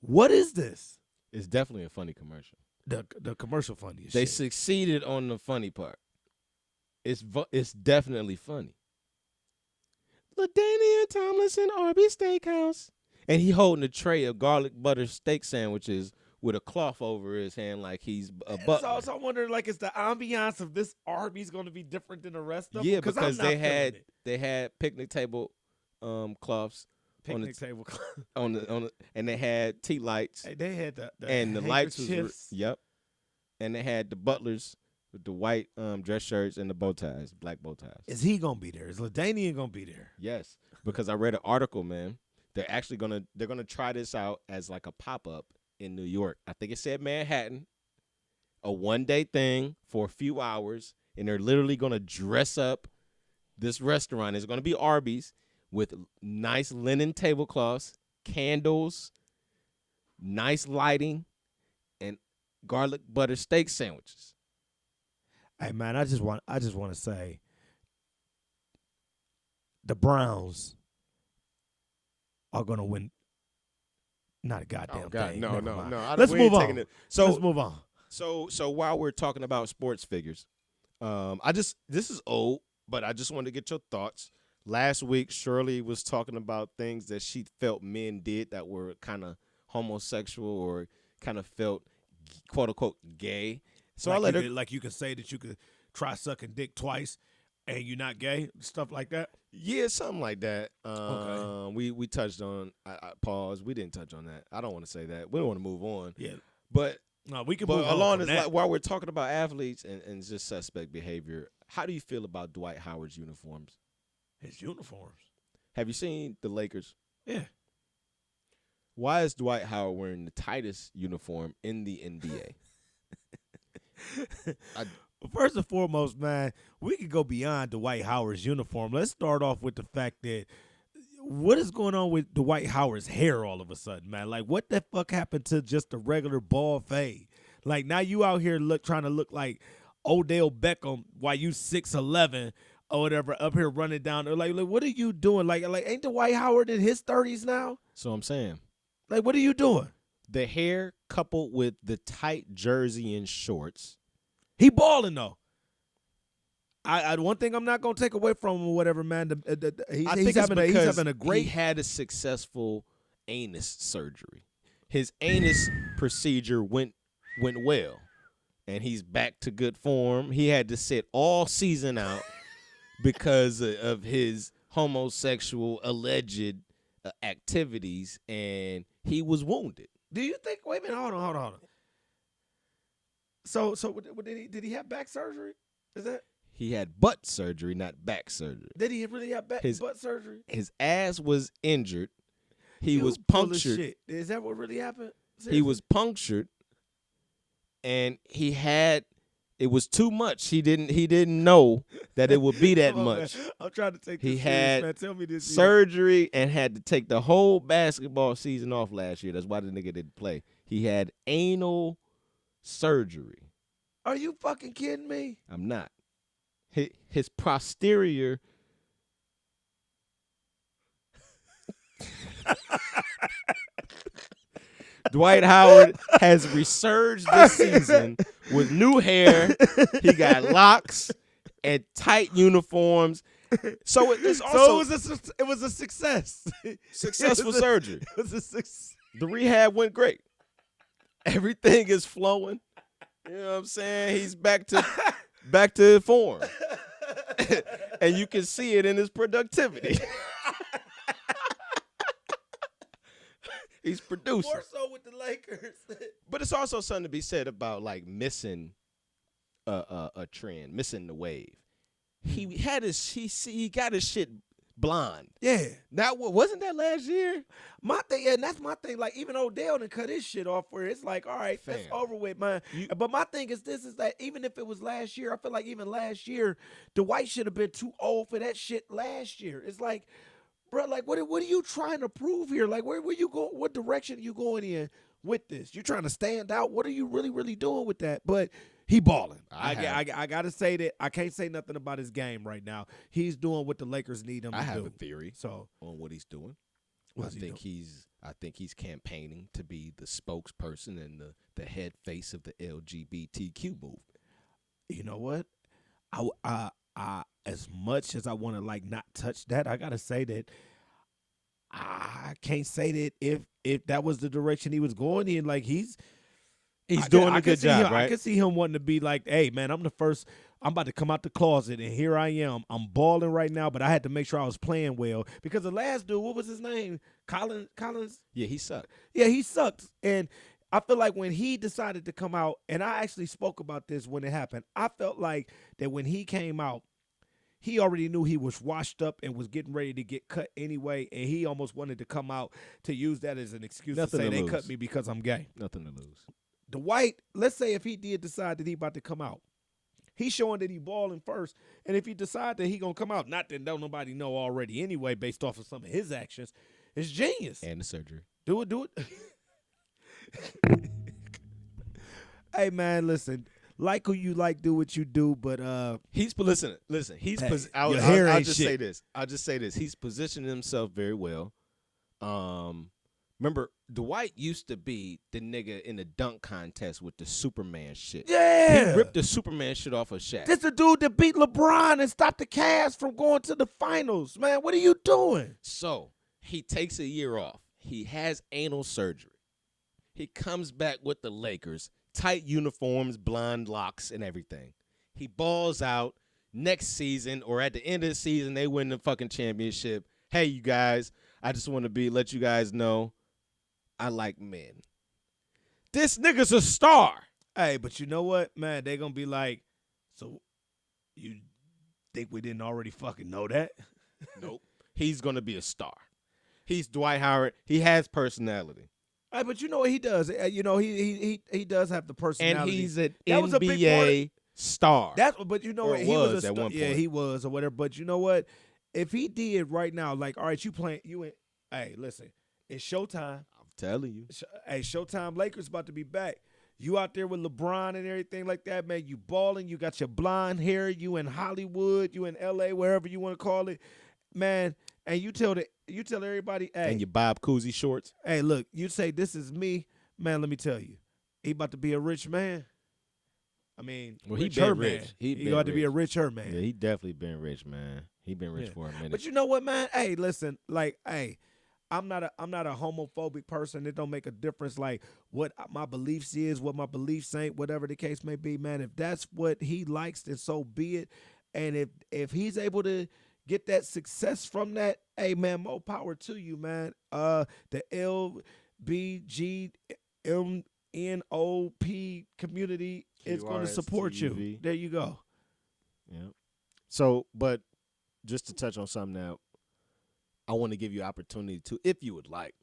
what is this? It's definitely a funny commercial. The commercial funny as They shit. succeeded on the funny part. It's definitely funny. LaDainian Tomlinson Arby Steakhouse. And he holding a tray of garlic butter steak sandwiches with a cloth over his hand like he's a butler. So I'm wondering, like, is the ambiance of this Arby's going to be different than the rest of them? Yeah, I'm because not feeling it. they had picnic table cloths Picnic table. on the and they had tea lights. Hey, they had the And the lights was handkerchiefs. yep. And they had the butlers with the white dress shirts and the bow ties, black bow ties. Is he gonna be there? Is LaDainian gonna be there? Yes, because I read an article, man. They're gonna try this out as like a pop-up in New York. I think it said Manhattan, a one-day thing for a few hours, and they're literally gonna dress up this restaurant. It's gonna be Arby's with nice linen tablecloths, candles, nice lighting, and garlic butter steak sandwiches. Hey man, I just want to say, the Browns are gonna win. Not a goddamn thing. No. Let's move on. Let's move on. So while we're talking about sports figures, this is old, but I just wanted to get your thoughts. Last week, Shirley was talking about things that she felt men did that were kind of homosexual or kind of felt quote unquote gay. So I let her like you can say that you could try sucking dick twice and you're not gay, stuff like that. Yeah, something like that. Okay. We touched on. I pause. We didn't touch on that. I don't want to say that. We don't want to move on. Yeah, but no, we can but move on. along from this that. while we're talking about athletes and just suspect behavior, how do you feel about Dwight Howard's uniforms? His uniforms. Have you seen the Lakers? Yeah. Why is Dwight Howard wearing the tightest uniform in the NBA? First and foremost, man, we could go beyond Dwight Howard's uniform. Let's start off with the fact that what is going on with Dwight Howard's hair all of a sudden, man? Like, what the fuck happened to just a regular bald fade? Like, now you out here trying to look like Odell Beckham while you 6'11" or whatever, up here running down there. Like, what are you doing? Like, ain't Dwight Howard in his 30s now? So I'm saying, Like, what are you doing? the hair coupled with the tight jersey and shorts. He balling though. I one thing I'm not gonna take away from him or whatever, man. He's having a great. He had a successful anus surgery. His anus procedure went well, and he's back to good form. He had to sit all season out because of his homosexual alleged activities, and he was wounded. Do you think? Wait a minute. Hold on. So did he have back surgery? Is that? He had butt surgery, not back surgery. Did he really have butt surgery? His ass was injured. He You was full of punctured. shit. Is that what really happened? He Seriously? was punctured, and it was too much. He didn't know that it would be that Come on, much. man. I'm trying to take He this had serious, man. Tell me this. Surgery and had to take the whole basketball season off last year. That's why the nigga didn't play. He had anal surgery. Are you fucking kidding me? I'm not. His posterior. Dwight Howard has resurged this season with new hair. He got locks and tight uniforms. So it's So also it was a success. successful surgery. It was a success. The rehab went great. Everything is flowing. You know what I'm saying? He's back to form. And you can see it in his productivity. He's producing. More so with the Lakers. But it's also something to be said about like missing a trend, missing the wave. He got his shit blind. Yeah. Now, wasn't that last year? My thing, and that's my thing. Like, even Odell done cut his shit off where it's like, all right, that's Fam. over with, man. But my thing is that even if it was last year, I feel like even last year, Dwight should have been too old for that shit last year. It's like, bro, like, what are you trying to prove here? Like, where you go? What direction are you going in with this? You trying to stand out? What are you really, really doing with that? But he balling. I gotta say that I can't say nothing about his game right now. He's doing what the Lakers need him to do. I have a theory So on what he's doing. What's he think he's campaigning to be the spokesperson and the head face of the LGBTQ movement. you know what? I as much as I want to like not touch that, I gotta say that I can't say that if that was the direction he was going in, like he's doing a good job, him, right? I can see him wanting to be like, hey man, I'm about to come out the closet and here I am. I'm balling right now, but I had to make sure I was playing well because the last dude, what was his name? Collins? Yeah, he sucked. Yeah, he sucked. And I feel like when he decided to come out, and I actually spoke about this when it happened, I felt like that when he came out, he already knew he was washed up and was getting ready to get cut anyway, and he almost wanted to come out to use that as an excuse Nothing to say to they lose. cut me because I'm gay. Nothing to lose. Dwight, let's say if he did decide that he about to come out, he's showing that he balling first, and if he decide that he gonna come out, not that don't nobody know already anyway, based off of some of his actions, it's genius. And the surgery. Do it. Hey man, listen. Like who you like, do what you do, but Listen. He's Hey, I'll your hair ain't just shit. say this. I'll just say this. He's positioned himself very well. Remember, Dwight used to be the nigga in the dunk contest with the Superman shit. yeah, He ripped the Superman shit off of Shaq. this the dude that beat LeBron and stopped the Cavs from going to the finals. Man, what are you doing? So he takes a year off. He has anal surgery. He comes back with the Lakers, tight uniforms, blonde locks, and everything. He balls out. Next season or at the end of the season, they win the fucking championship. Hey, you guys, I just want to let you guys know I like men. This nigga's a star. Hey, but you know what, man? They gonna be like, so you think we didn't already fucking know that? Nope. He's going to be a star. He's Dwight Howard. He has personality. Hey, but you know what he does? You know he does have the personality. And he's an That was a big part NBA star. But you know Or what? He was was a at one Yeah, point. he was or whatever. But you know what? If he did right now, like, all right, hey, listen, it's showtime. I'm telling you. Hey, Showtime Lakers about to be back. You out there with LeBron and everything like that, man. You balling. You got your blonde hair. You in Hollywood. You in LA, wherever you want to call it, man. And you tell everybody, hey, And your Bob Cousy shorts. hey, look, you say this is me, man. Let me tell you, he about to be a rich man. I mean, Well, he rich been her rich. man. He He been about to be a rich. rich her man. Yeah, he definitely been rich, man. He been rich Yeah. for a minute. But you know what, man? Hey, listen, like, hey, I'm not a homophobic person. It don't make a difference, like what my beliefs is, what my beliefs ain't, whatever the case may be, man. If that's what he likes, then so be it. And if he's able to get that success from that, hey, man, more power to you, man. The LBGMNOP community is going to support you. QRSTUV. There you go. Yeah. So, but just to touch on something now, I want to give you opportunity to, if you would like,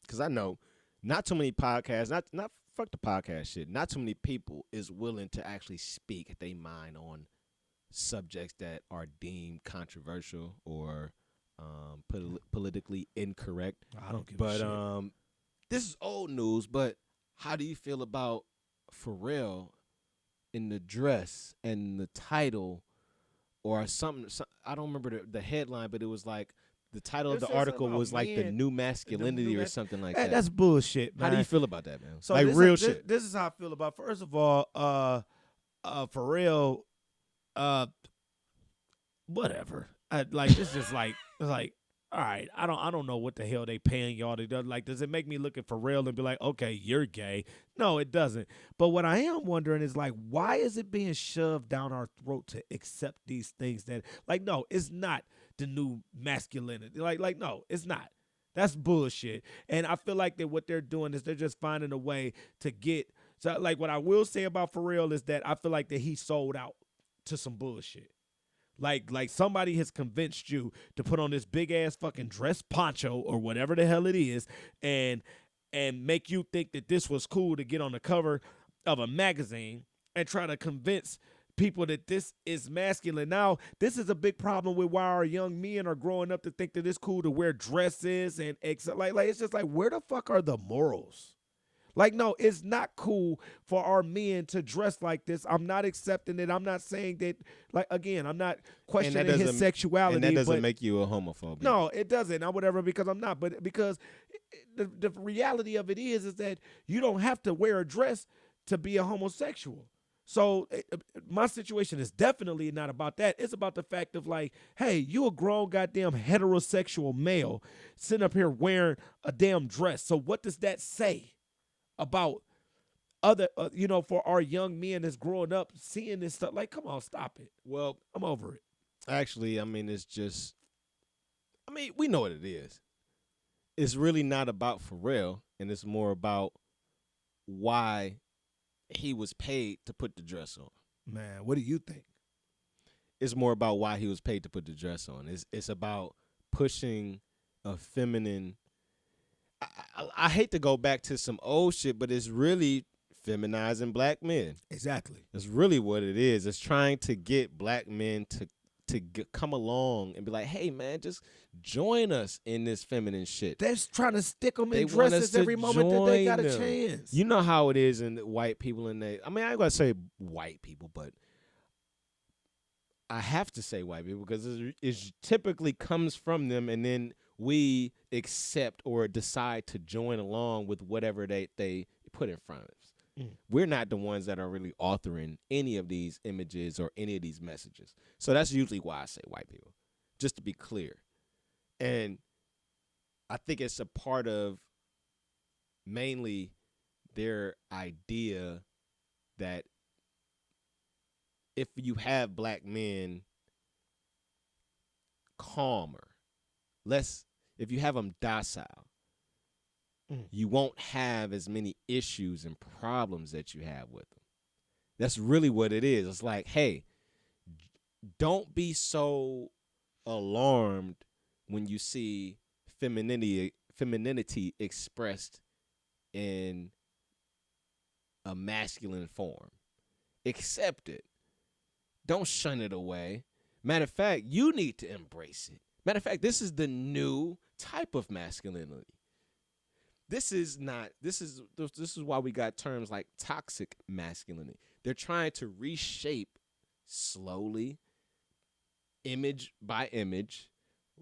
because I know not too many podcasts, not fuck the podcast shit. Not too many people is willing to actually speak their mind on subjects that are deemed controversial or politically incorrect. I don't give a shit. But this is old news. But how do you feel about Pharrell in the dress and the title or something? I don't remember the headline, but it was like the title of It the said article something was about like the men, new masculinity or something like Hey, that. that's bullshit, man. How do you feel about that, man? So like this real is, shit. This is how I feel about. First of all, Pharrell, whatever. Like this is like it's like. All right, I don't know what the hell they paying y'all to do. Like, does it make me look at Pharrell and be like, okay, you're gay? No, it doesn't. But what I am wondering is like, why is it being shoved down our throat to accept these things that, like, no, it's not the new masculinity. Like, no, it's not. That's bullshit. And I feel like that what they're doing is they're just finding a way to get. So, like, what I will say about Pharrell is that I feel like that he sold out to some bullshit. Like somebody has convinced you to put on this big ass fucking dress poncho or whatever the hell it is, and make you think that this was cool to get on the cover of a magazine and try to convince people that this is masculine. Now, this is a big problem with why our young men are growing up to think that it's cool to wear dresses and like it's just like, where the fuck are the morals? Like, no, it's not cool for our men to dress like this. I'm not accepting it. I'm not saying that, like, again, I'm not questioning his sexuality. And that doesn't make you a homophobe. No, it doesn't. Not whatever, because I'm not. But because the reality of it is that you don't have to wear a dress to be a homosexual. So my situation is definitely not about that. It's about the fact of like, hey, you a grown goddamn heterosexual male sitting up here wearing a damn dress. So what does that say about other, for our young men that's growing up seeing this stuff? Like, come on, stop it. Well, I'm over it. actually, it's just, we know what it is. It's really not about Pharrell, and it's more about why he was paid to put the dress on. Man, what do you think? It's more about why he was paid to put the dress on. It's about pushing a feminine. I hate to go back to some old shit, but it's really feminizing black men. Exactly. That's really what it is. It's trying to get black men to come along and be like, hey, man, just join us in this feminine shit. They're trying to stick them in dresses every moment that they got a chance. You know how it is in white people and I ain't going to say white people, but I have to say white people because it typically comes from them, and then we accept or decide to join along with whatever they put in front of us. We're not the ones that are really authoring any of these images or any of these messages. So that's usually why I say white people, just to be clear. And I think it's a part of mainly their idea that if you have black men calmer, if you have them docile, you won't have as many issues and problems that you have with them. That's really what it is. It's like, hey, don't be so alarmed when you see femininity expressed in a masculine form. Accept it. Don't shun it away. Matter of fact, you need to embrace it. Matter of fact, this is the new type of masculinity. This is why we got terms like toxic masculinity. They're trying to reshape slowly, image by image,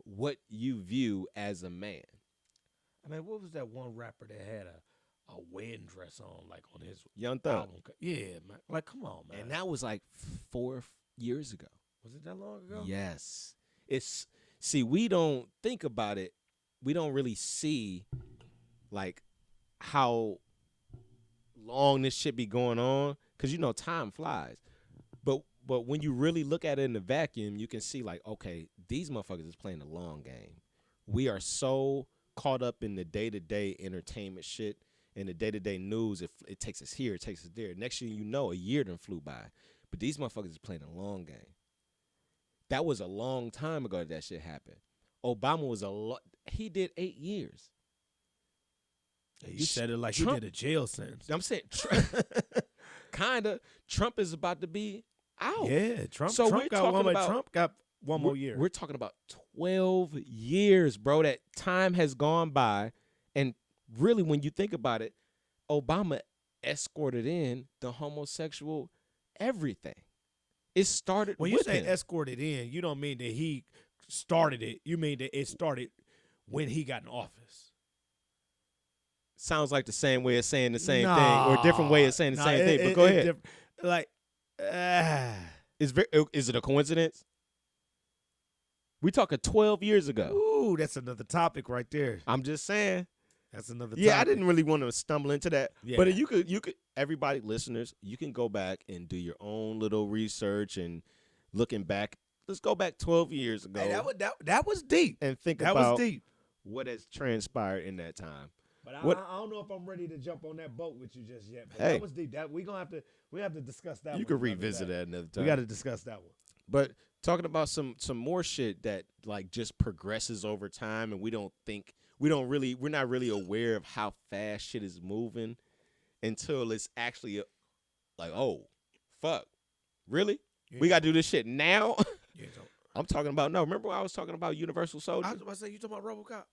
what you view as a man. I mean, what was that one rapper that had a wedding dress on, like on his Young Thug? album? Yeah, man. Like, come on, man. And that was like 4 years ago. Was it that long ago? Yes. We don't think about it. We don't really see like how long this shit be going on, because time flies. But when you really look at it in the vacuum, you can see like, okay, these motherfuckers is playing a long game. We are so caught up in the day-to-day entertainment shit and the day-to-day news. It takes us here, it takes us there. Next thing you know, a year done flew by. But these motherfuckers is playing a long game. That was a long time ago that shit happened. Obama was he did 8 years. You said it like Trump, he did a jail sentence. I'm saying, kinda. Trump is about to be out. Yeah, Trump. So Trump got one more year. We're talking about 12 years, bro. That time has gone by, and really, when you think about it, Obama escorted in the homosexual everything. It started. When with you say him. escorted in, you don't mean that he started it. You mean that it started when he got in office. Sounds like the same way of saying the same thing, or a different way of saying the same thing. But go ahead. Is it a coincidence? We talking 12 years ago. Ooh, that's another topic right there. I'm just saying. That's another Yeah, topic. I didn't really want to stumble into that. Yeah. But you could, everybody, listeners, you can go back and do your own little research and looking back. Let's go back 12 years ago. Hey, that was deep. And think That about was deep. what has transpired in that time. But I What- don't know if I'm ready to jump on that boat with you just yet. But Hey. that was deep. We have to discuss that. You one could another revisit day. that another time. We got to discuss that one. But talking about some more shit that like just progresses over time, and we're not really aware of how fast shit is moving until it's actually like, oh, fuck, really? We got to do this shit now? Yeah, I'm talking about, no, remember when I was talking about Universal Soldier? I was about to say, you talking about RoboCop?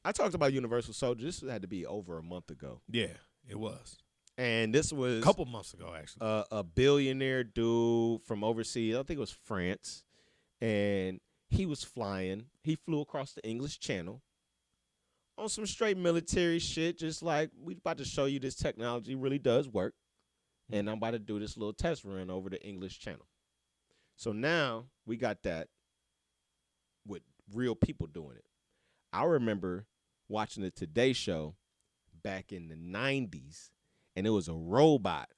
I talked about Universal Soldier. This had to be over a month ago. Yeah, it was. And this was A couple months ago, actually. a billionaire dude from overseas. I think it was France. And he was flying. He flew across the English Channel on some straight military shit, just like, we about to show you this technology really does work. And I'm about to do this little test run over the English Channel. So now we got that with real people doing it. I remember watching the Today Show back in the 90s, and it was a robot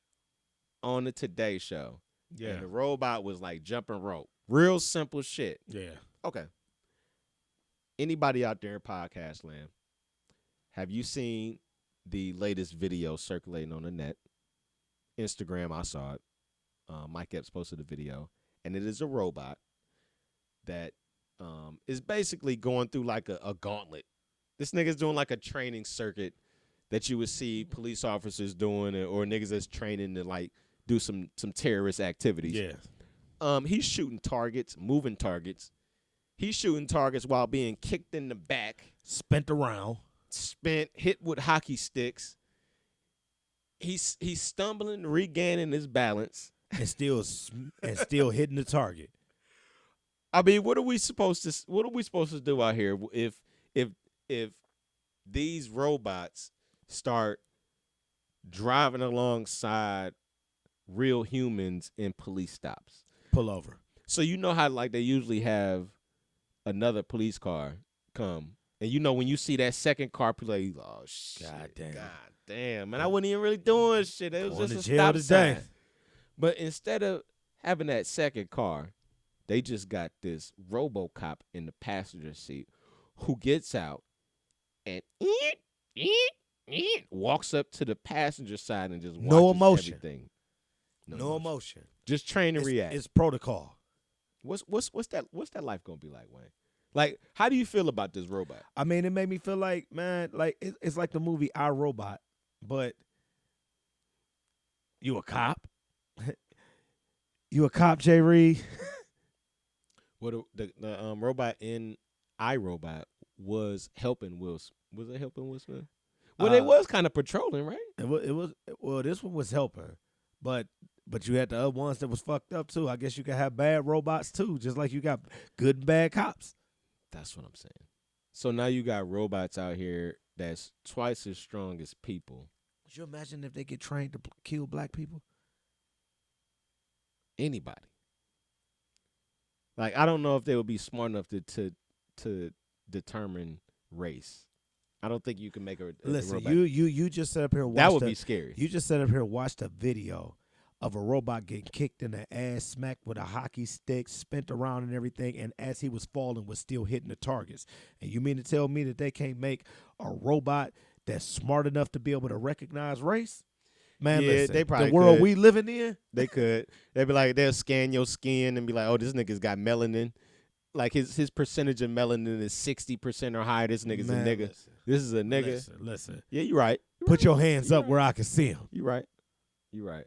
on the Today Show. Yeah. And the robot was like jumping rope. Real simple shit. Yeah. Okay. Anybody out there in podcast land, have you seen the latest video circulating on the net? Instagram, I saw it. Mike Epps posted a video, and it is a robot that is basically going through like a gauntlet. This nigga's doing like a training circuit that you would see police officers doing, or niggas that's training to like do some terrorist activities. Yeah. He's shooting targets, moving targets. He's shooting targets while being kicked in the back, Spent around. hit with hockey sticks. He's stumbling, regaining his balance. And still hitting the target. I mean, what are we supposed to do out here if these robots start driving alongside real humans in police stops? Pull over. So you know how like they usually have another police car come, and you know when you see that second car, people like, oh shit, God damn, man, I wasn't even really doing shit. It was Going just to a jail stop today. sign. But instead of having that second car, they just got this robo-cop in the passenger seat who gets out and walks up to the passenger side and just watches No emotion. everything. No emotion. Just train and react. It's protocol. What's that life gonna be like, Wayne? Like, how do you feel about this robot? I mean, it made me feel like, man, like it's like the movie I, Robot, but you a cop? You a cop, Jay Reed? What the robot in iRobot was helping Will? Was it helping Will Smith? Well, they was kind of patrolling, right? It was well, this one was helping, but you had the other ones that was fucked up too. I guess you could have bad robots too, just like you got good and bad cops. That's what I'm saying. So now you got robots out here that's twice as strong as people. Could you imagine if they get trained to kill black people? Anybody. Like, I don't know if they would be smart enough to determine race. I don't think you can make a Listen, robot. you just sat up here and watched That would be scary. You just sat up here and watched a video of a robot getting kicked in the ass, smacked with a hockey stick, spent around and everything, and as he was falling was still hitting the targets. And you mean to tell me that they can't make a robot that's smart enough to be able to recognize race? Man, Yeah, listen, they probably the world could. we living in. They could. They'd be like, they'll scan your skin and be like, oh, this nigga's got melanin. Like his percentage of melanin is 60% or higher. This nigga's Man, a nigga. listen. This is a nigga. Listen. Yeah, you're right. Put your hands up where I can see them. You're right. You're right.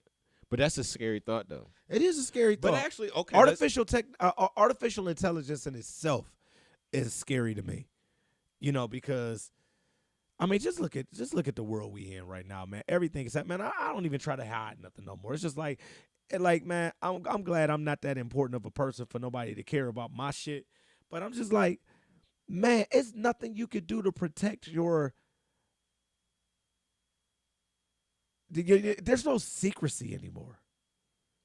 But that's a scary thought, though. It is a scary thought. But actually, okay. Artificial intelligence in itself is scary to me. You know, because I mean, just look at the world we in right now, man. Everything is man. I don't even try to hide nothing no more. It's just like, man, I'm glad I'm not that important of a person for nobody to care about my shit. But I'm just like, man, it's nothing you could do to protect your. There's no secrecy anymore.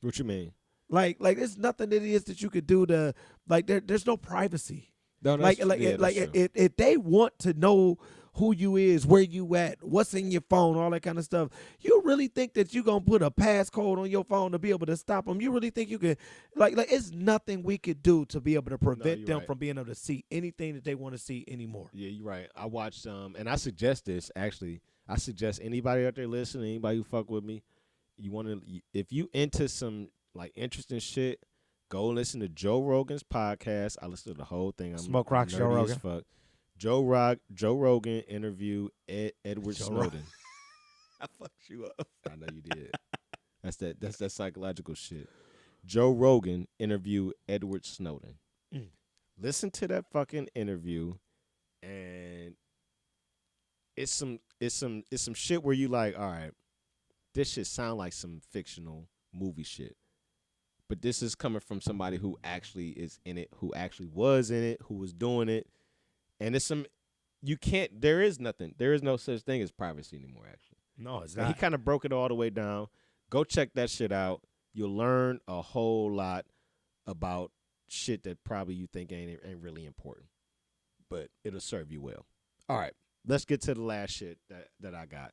What you mean? Like there's nothing that it is that you could do to like there's no privacy. No, Like that's, yeah, that's true. if they want to know who you is, where you at, what's in your phone, all that kind of stuff, you really think that you gonna put a passcode on your phone to be able to stop them? You really think you could like it's nothing we could do to be able to prevent you're them right. from being able to see anything that they want to see anymore. Yeah, you're right. I watched and I suggest this actually. I suggest anybody out there listening, anybody who fuck with me, you want to if you into some like interesting shit, go listen to Joe Rogan's podcast. I listened to the whole thing. I'm Smoke Rocks, nerdy Joe as Rogan. fuck. Joe Rogan interview Edward Joe Snowden. I fucked you up. I know you did. That's that psychological shit. Joe Rogan interview Edward Snowden. Mm. Listen to that fucking interview, and it's some shit where you like, all right, this shit sound like some fictional movie shit. But this is coming from somebody who actually is in it, who actually was in it, who was doing it. And it's there is no such thing as privacy anymore, actually. No, it's And he not. kind of broke it all the way down. Go check that shit out. You'll learn a whole lot about shit that probably you think ain't really important. But it'll serve you well. All right, let's get to the last shit that I got.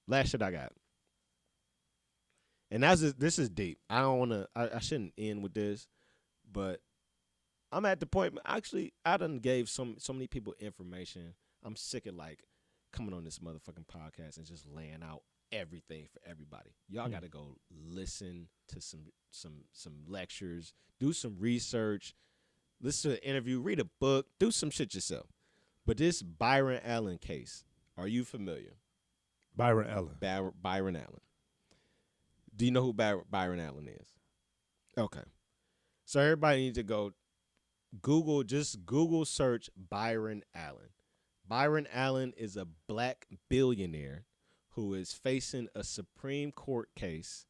Last shit I got. And this is deep. I don't want to. I shouldn't end with this, but I'm at the point. Actually, I done gave so many people information. I'm sick of like coming on this motherfucking podcast and just laying out everything for everybody. Y'all got to go listen to some lectures, do some research, listen to an interview, read a book, do some shit yourself. But this Byron Allen case, are you familiar? Byron Allen. Byron Allen. Do you know who Byron Allen is? Okay. So everybody needs to go Google search Byron Allen. Byron Allen is a black billionaire who is facing a Supreme Court case.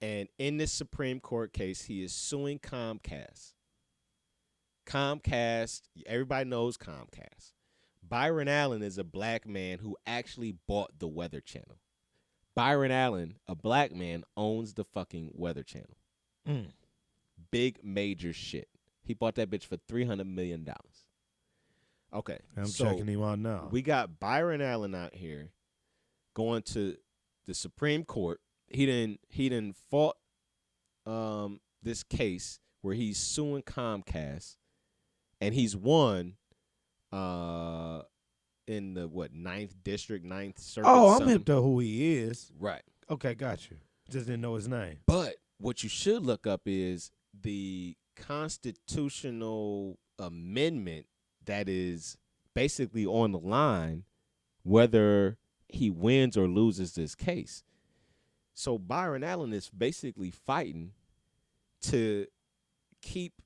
And in this Supreme Court case, he is suing Comcast. Comcast, everybody knows Comcast. Byron Allen is a black man who actually bought the Weather Channel. Byron Allen, a black man, owns the fucking Weather Channel. Big major shit. He bought that bitch for $300 million. Okay. I'm so checking him out now. we got Byron Allen out here going to the Supreme Court. He didn't fought this case where he's suing Comcast, and he's won in the ninth district, ninth circuit. I'm hip to who he is. Right. Okay, got you. Just didn't know his name. But what you should look up is the constitutional amendment that is basically on the line whether he wins or loses this case. So Byron Allen is basically fighting to keep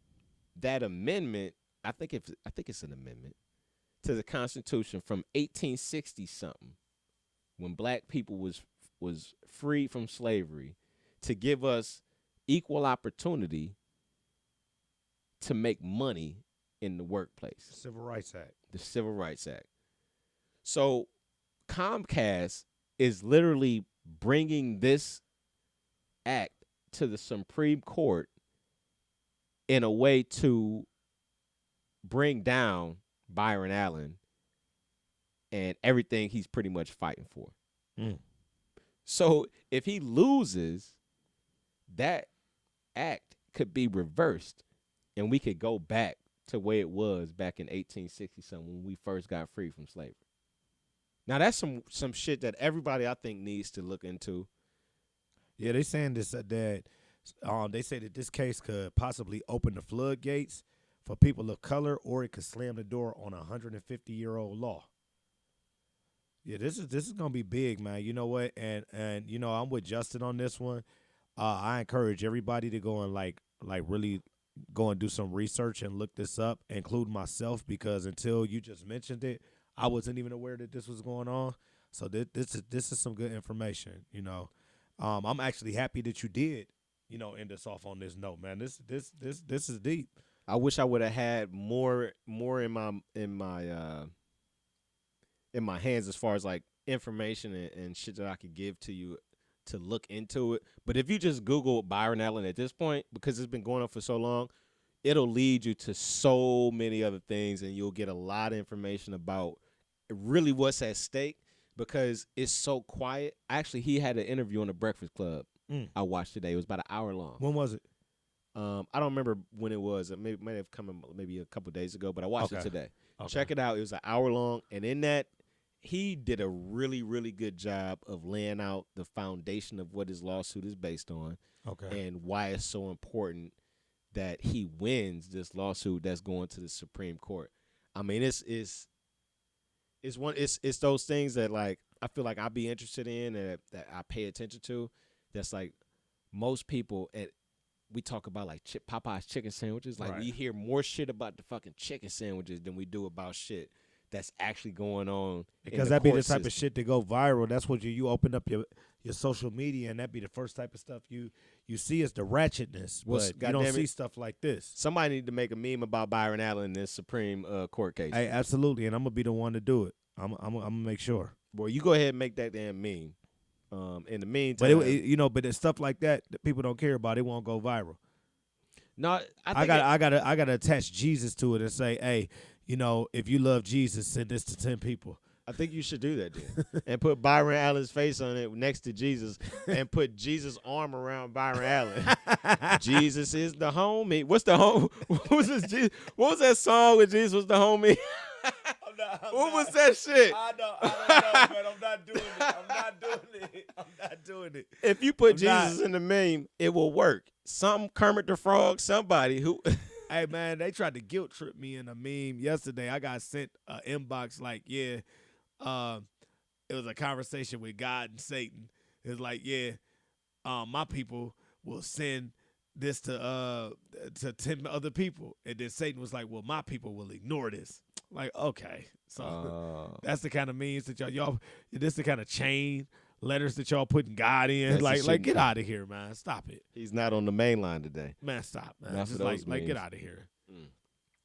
that amendment. I think it's an amendment to the Constitution from 1860 something, when black people was freed from slavery, to give us equal opportunity to make money in the workplace. Civil Rights Act. The Civil Rights Act. So Comcast is literally bringing this act to the Supreme Court in a way to bring down Byron Allen and everything he's pretty much fighting for. So if he loses, that act could be reversed, and we could go back to where it was back in 1860 something, when we first got free from slavery. Now that's some shit that everybody I think needs to look into. Yeah, they saying this that they say that this case could possibly open the floodgates for people of color, or it could slam the door on a 150-year-old law. Yeah, this is gonna be big, man. You know what? And you know, I'm with Justin on this one. I encourage everybody to go and like really go and do some research and look this up, include myself, because until you just mentioned it, I wasn't even aware that this was going on. So this is some good information. You know, I'm actually happy that you did, you know, end us off on this note, man. This is deep. I wish I would have had more in my hands as far as like information and shit that I could give to you to look into it. But if you just Google Byron Allen at this point, because it's been going on for so long, it'll lead you to so many other things, and you'll get a lot of information about really what's at stake because it's so quiet. Actually, he had an interview on the Breakfast Club I watched today. It was about an hour long. When was it? I don't remember when it was. It may have come maybe a couple days ago, but I watched it today. Okay. Check it out. It was an hour long, and in that, he did a really, really good job of laying out the foundation of what his lawsuit is based on, and why it's so important that he wins this lawsuit that's going to the Supreme Court. I mean, it's those things that like I feel like I'd be interested in and that I pay attention to. That's like most people we talk about like Popeye's chicken sandwiches. Like we hear more shit about the fucking chicken sandwiches than we do about shit that's actually going on. Because that be the type of shit that go viral. That's what you open up your social media, and that be the first type of stuff you see is the ratchetness. But you don't see stuff like this. Somebody need to make a meme about Byron Allen in this Supreme Court case. Hey, absolutely, and I'm gonna be the one to do it. I'm gonna make sure. Well, you go ahead and make that damn meme. In the meantime, but but it's stuff like that people don't care about. It won't go viral. No, I gotta attach Jesus to it and say, hey, if you love Jesus, send this to 10 people. I think you should do that then, and put Byron Allen's face on it next to Jesus, and put Jesus' arm around Byron Allen. Jesus is the homie. What's the home? What was that song with Jesus was the homie? What was that shit? I don't know, man. I'm not doing it. If you put Jesus in the meme, it will work. Some Kermit the Frog, somebody who. Hey, man, they tried to guilt trip me in a meme yesterday. I got sent an inbox like, it was a conversation with God and Satan. It was like, my people will send this to 10 other people. And then Satan was like, well, my people will ignore this. Like, okay. So that's the kind of memes that y'all this the kind of chain letters that y'all putting God in. Like get out of here, man. Stop it. He's not on the main line today. Man, stop, man. Not Just like get out of here.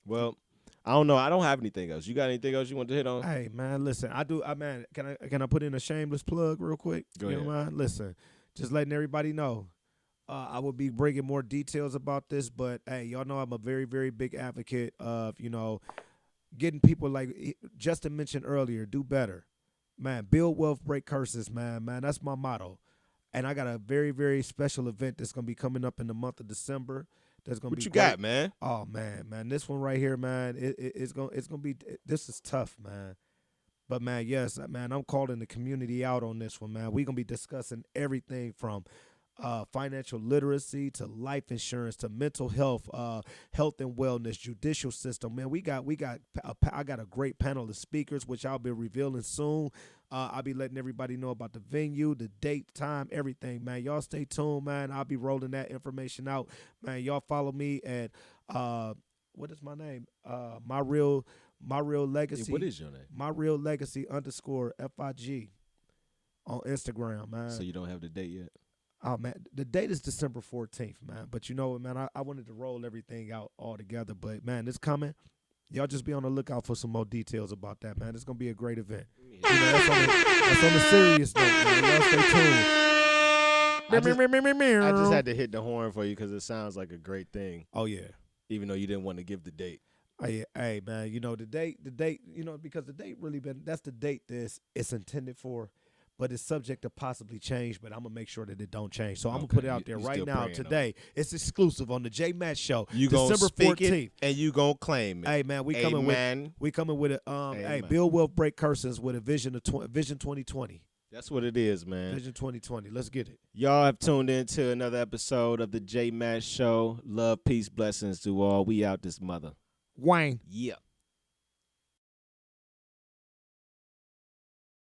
Well, I don't know. I don't have anything else. You got anything else you want to hit on? Hey, man, listen. I do. Man, can I put in a shameless plug real quick? Go ahead. Man? Listen, just letting everybody know. I will be bringing more details about this, but hey, y'all know I'm a very, very big advocate of getting people like Justin mentioned earlier. Do better, man. Build wealth, break curses, man. That's my motto. And I got a very, very special event that's gonna be coming up in the month of December. That's gonna be. What you great. got, man? Oh man, this one right here, man. It's gonna be. This is tough, man. But man, yes, man. I'm calling the community out on this one, man. We're gonna be discussing everything from financial literacy to life insurance to mental health, health and wellness, judicial system. Man, I got a great panel of speakers, which I'll be revealing soon. I'll be letting everybody know about the venue, the date, time, everything, man. Y'all stay tuned, man. I'll be rolling that information out, man. Y'all follow me at what is my name? My real legacy. Yeah, what is your name? My real legacy _FIG on Instagram, man. So you don't have the date yet? Oh, man, the date is December 14th, man. But you know what, man, I wanted to roll everything out all together. But, man, it's coming. Y'all just be on the lookout for some more details about that, man. It's going to be a great event. That's on the serious note, man. Y'all stay tuned. I just had to hit the horn for you because it sounds like a great thing. Oh, yeah. Even though you didn't want to give the date. Hey, man, the date, because the date really that's the date it's intended for. But it's subject to possibly change, but I'm going to make sure that it don't change. So I'm going to put it out there right now today. It's exclusive on the JMatt Show, you December 14th. And you going to claim it. Hey, man, we coming with a build wealth, break curses with a vision 2020. That's what it is, man. Vision 2020. Let's get it. Y'all have tuned in to another episode of the JMatt Show. Love, peace, blessings to all. We out this mother. Wang. Yeah.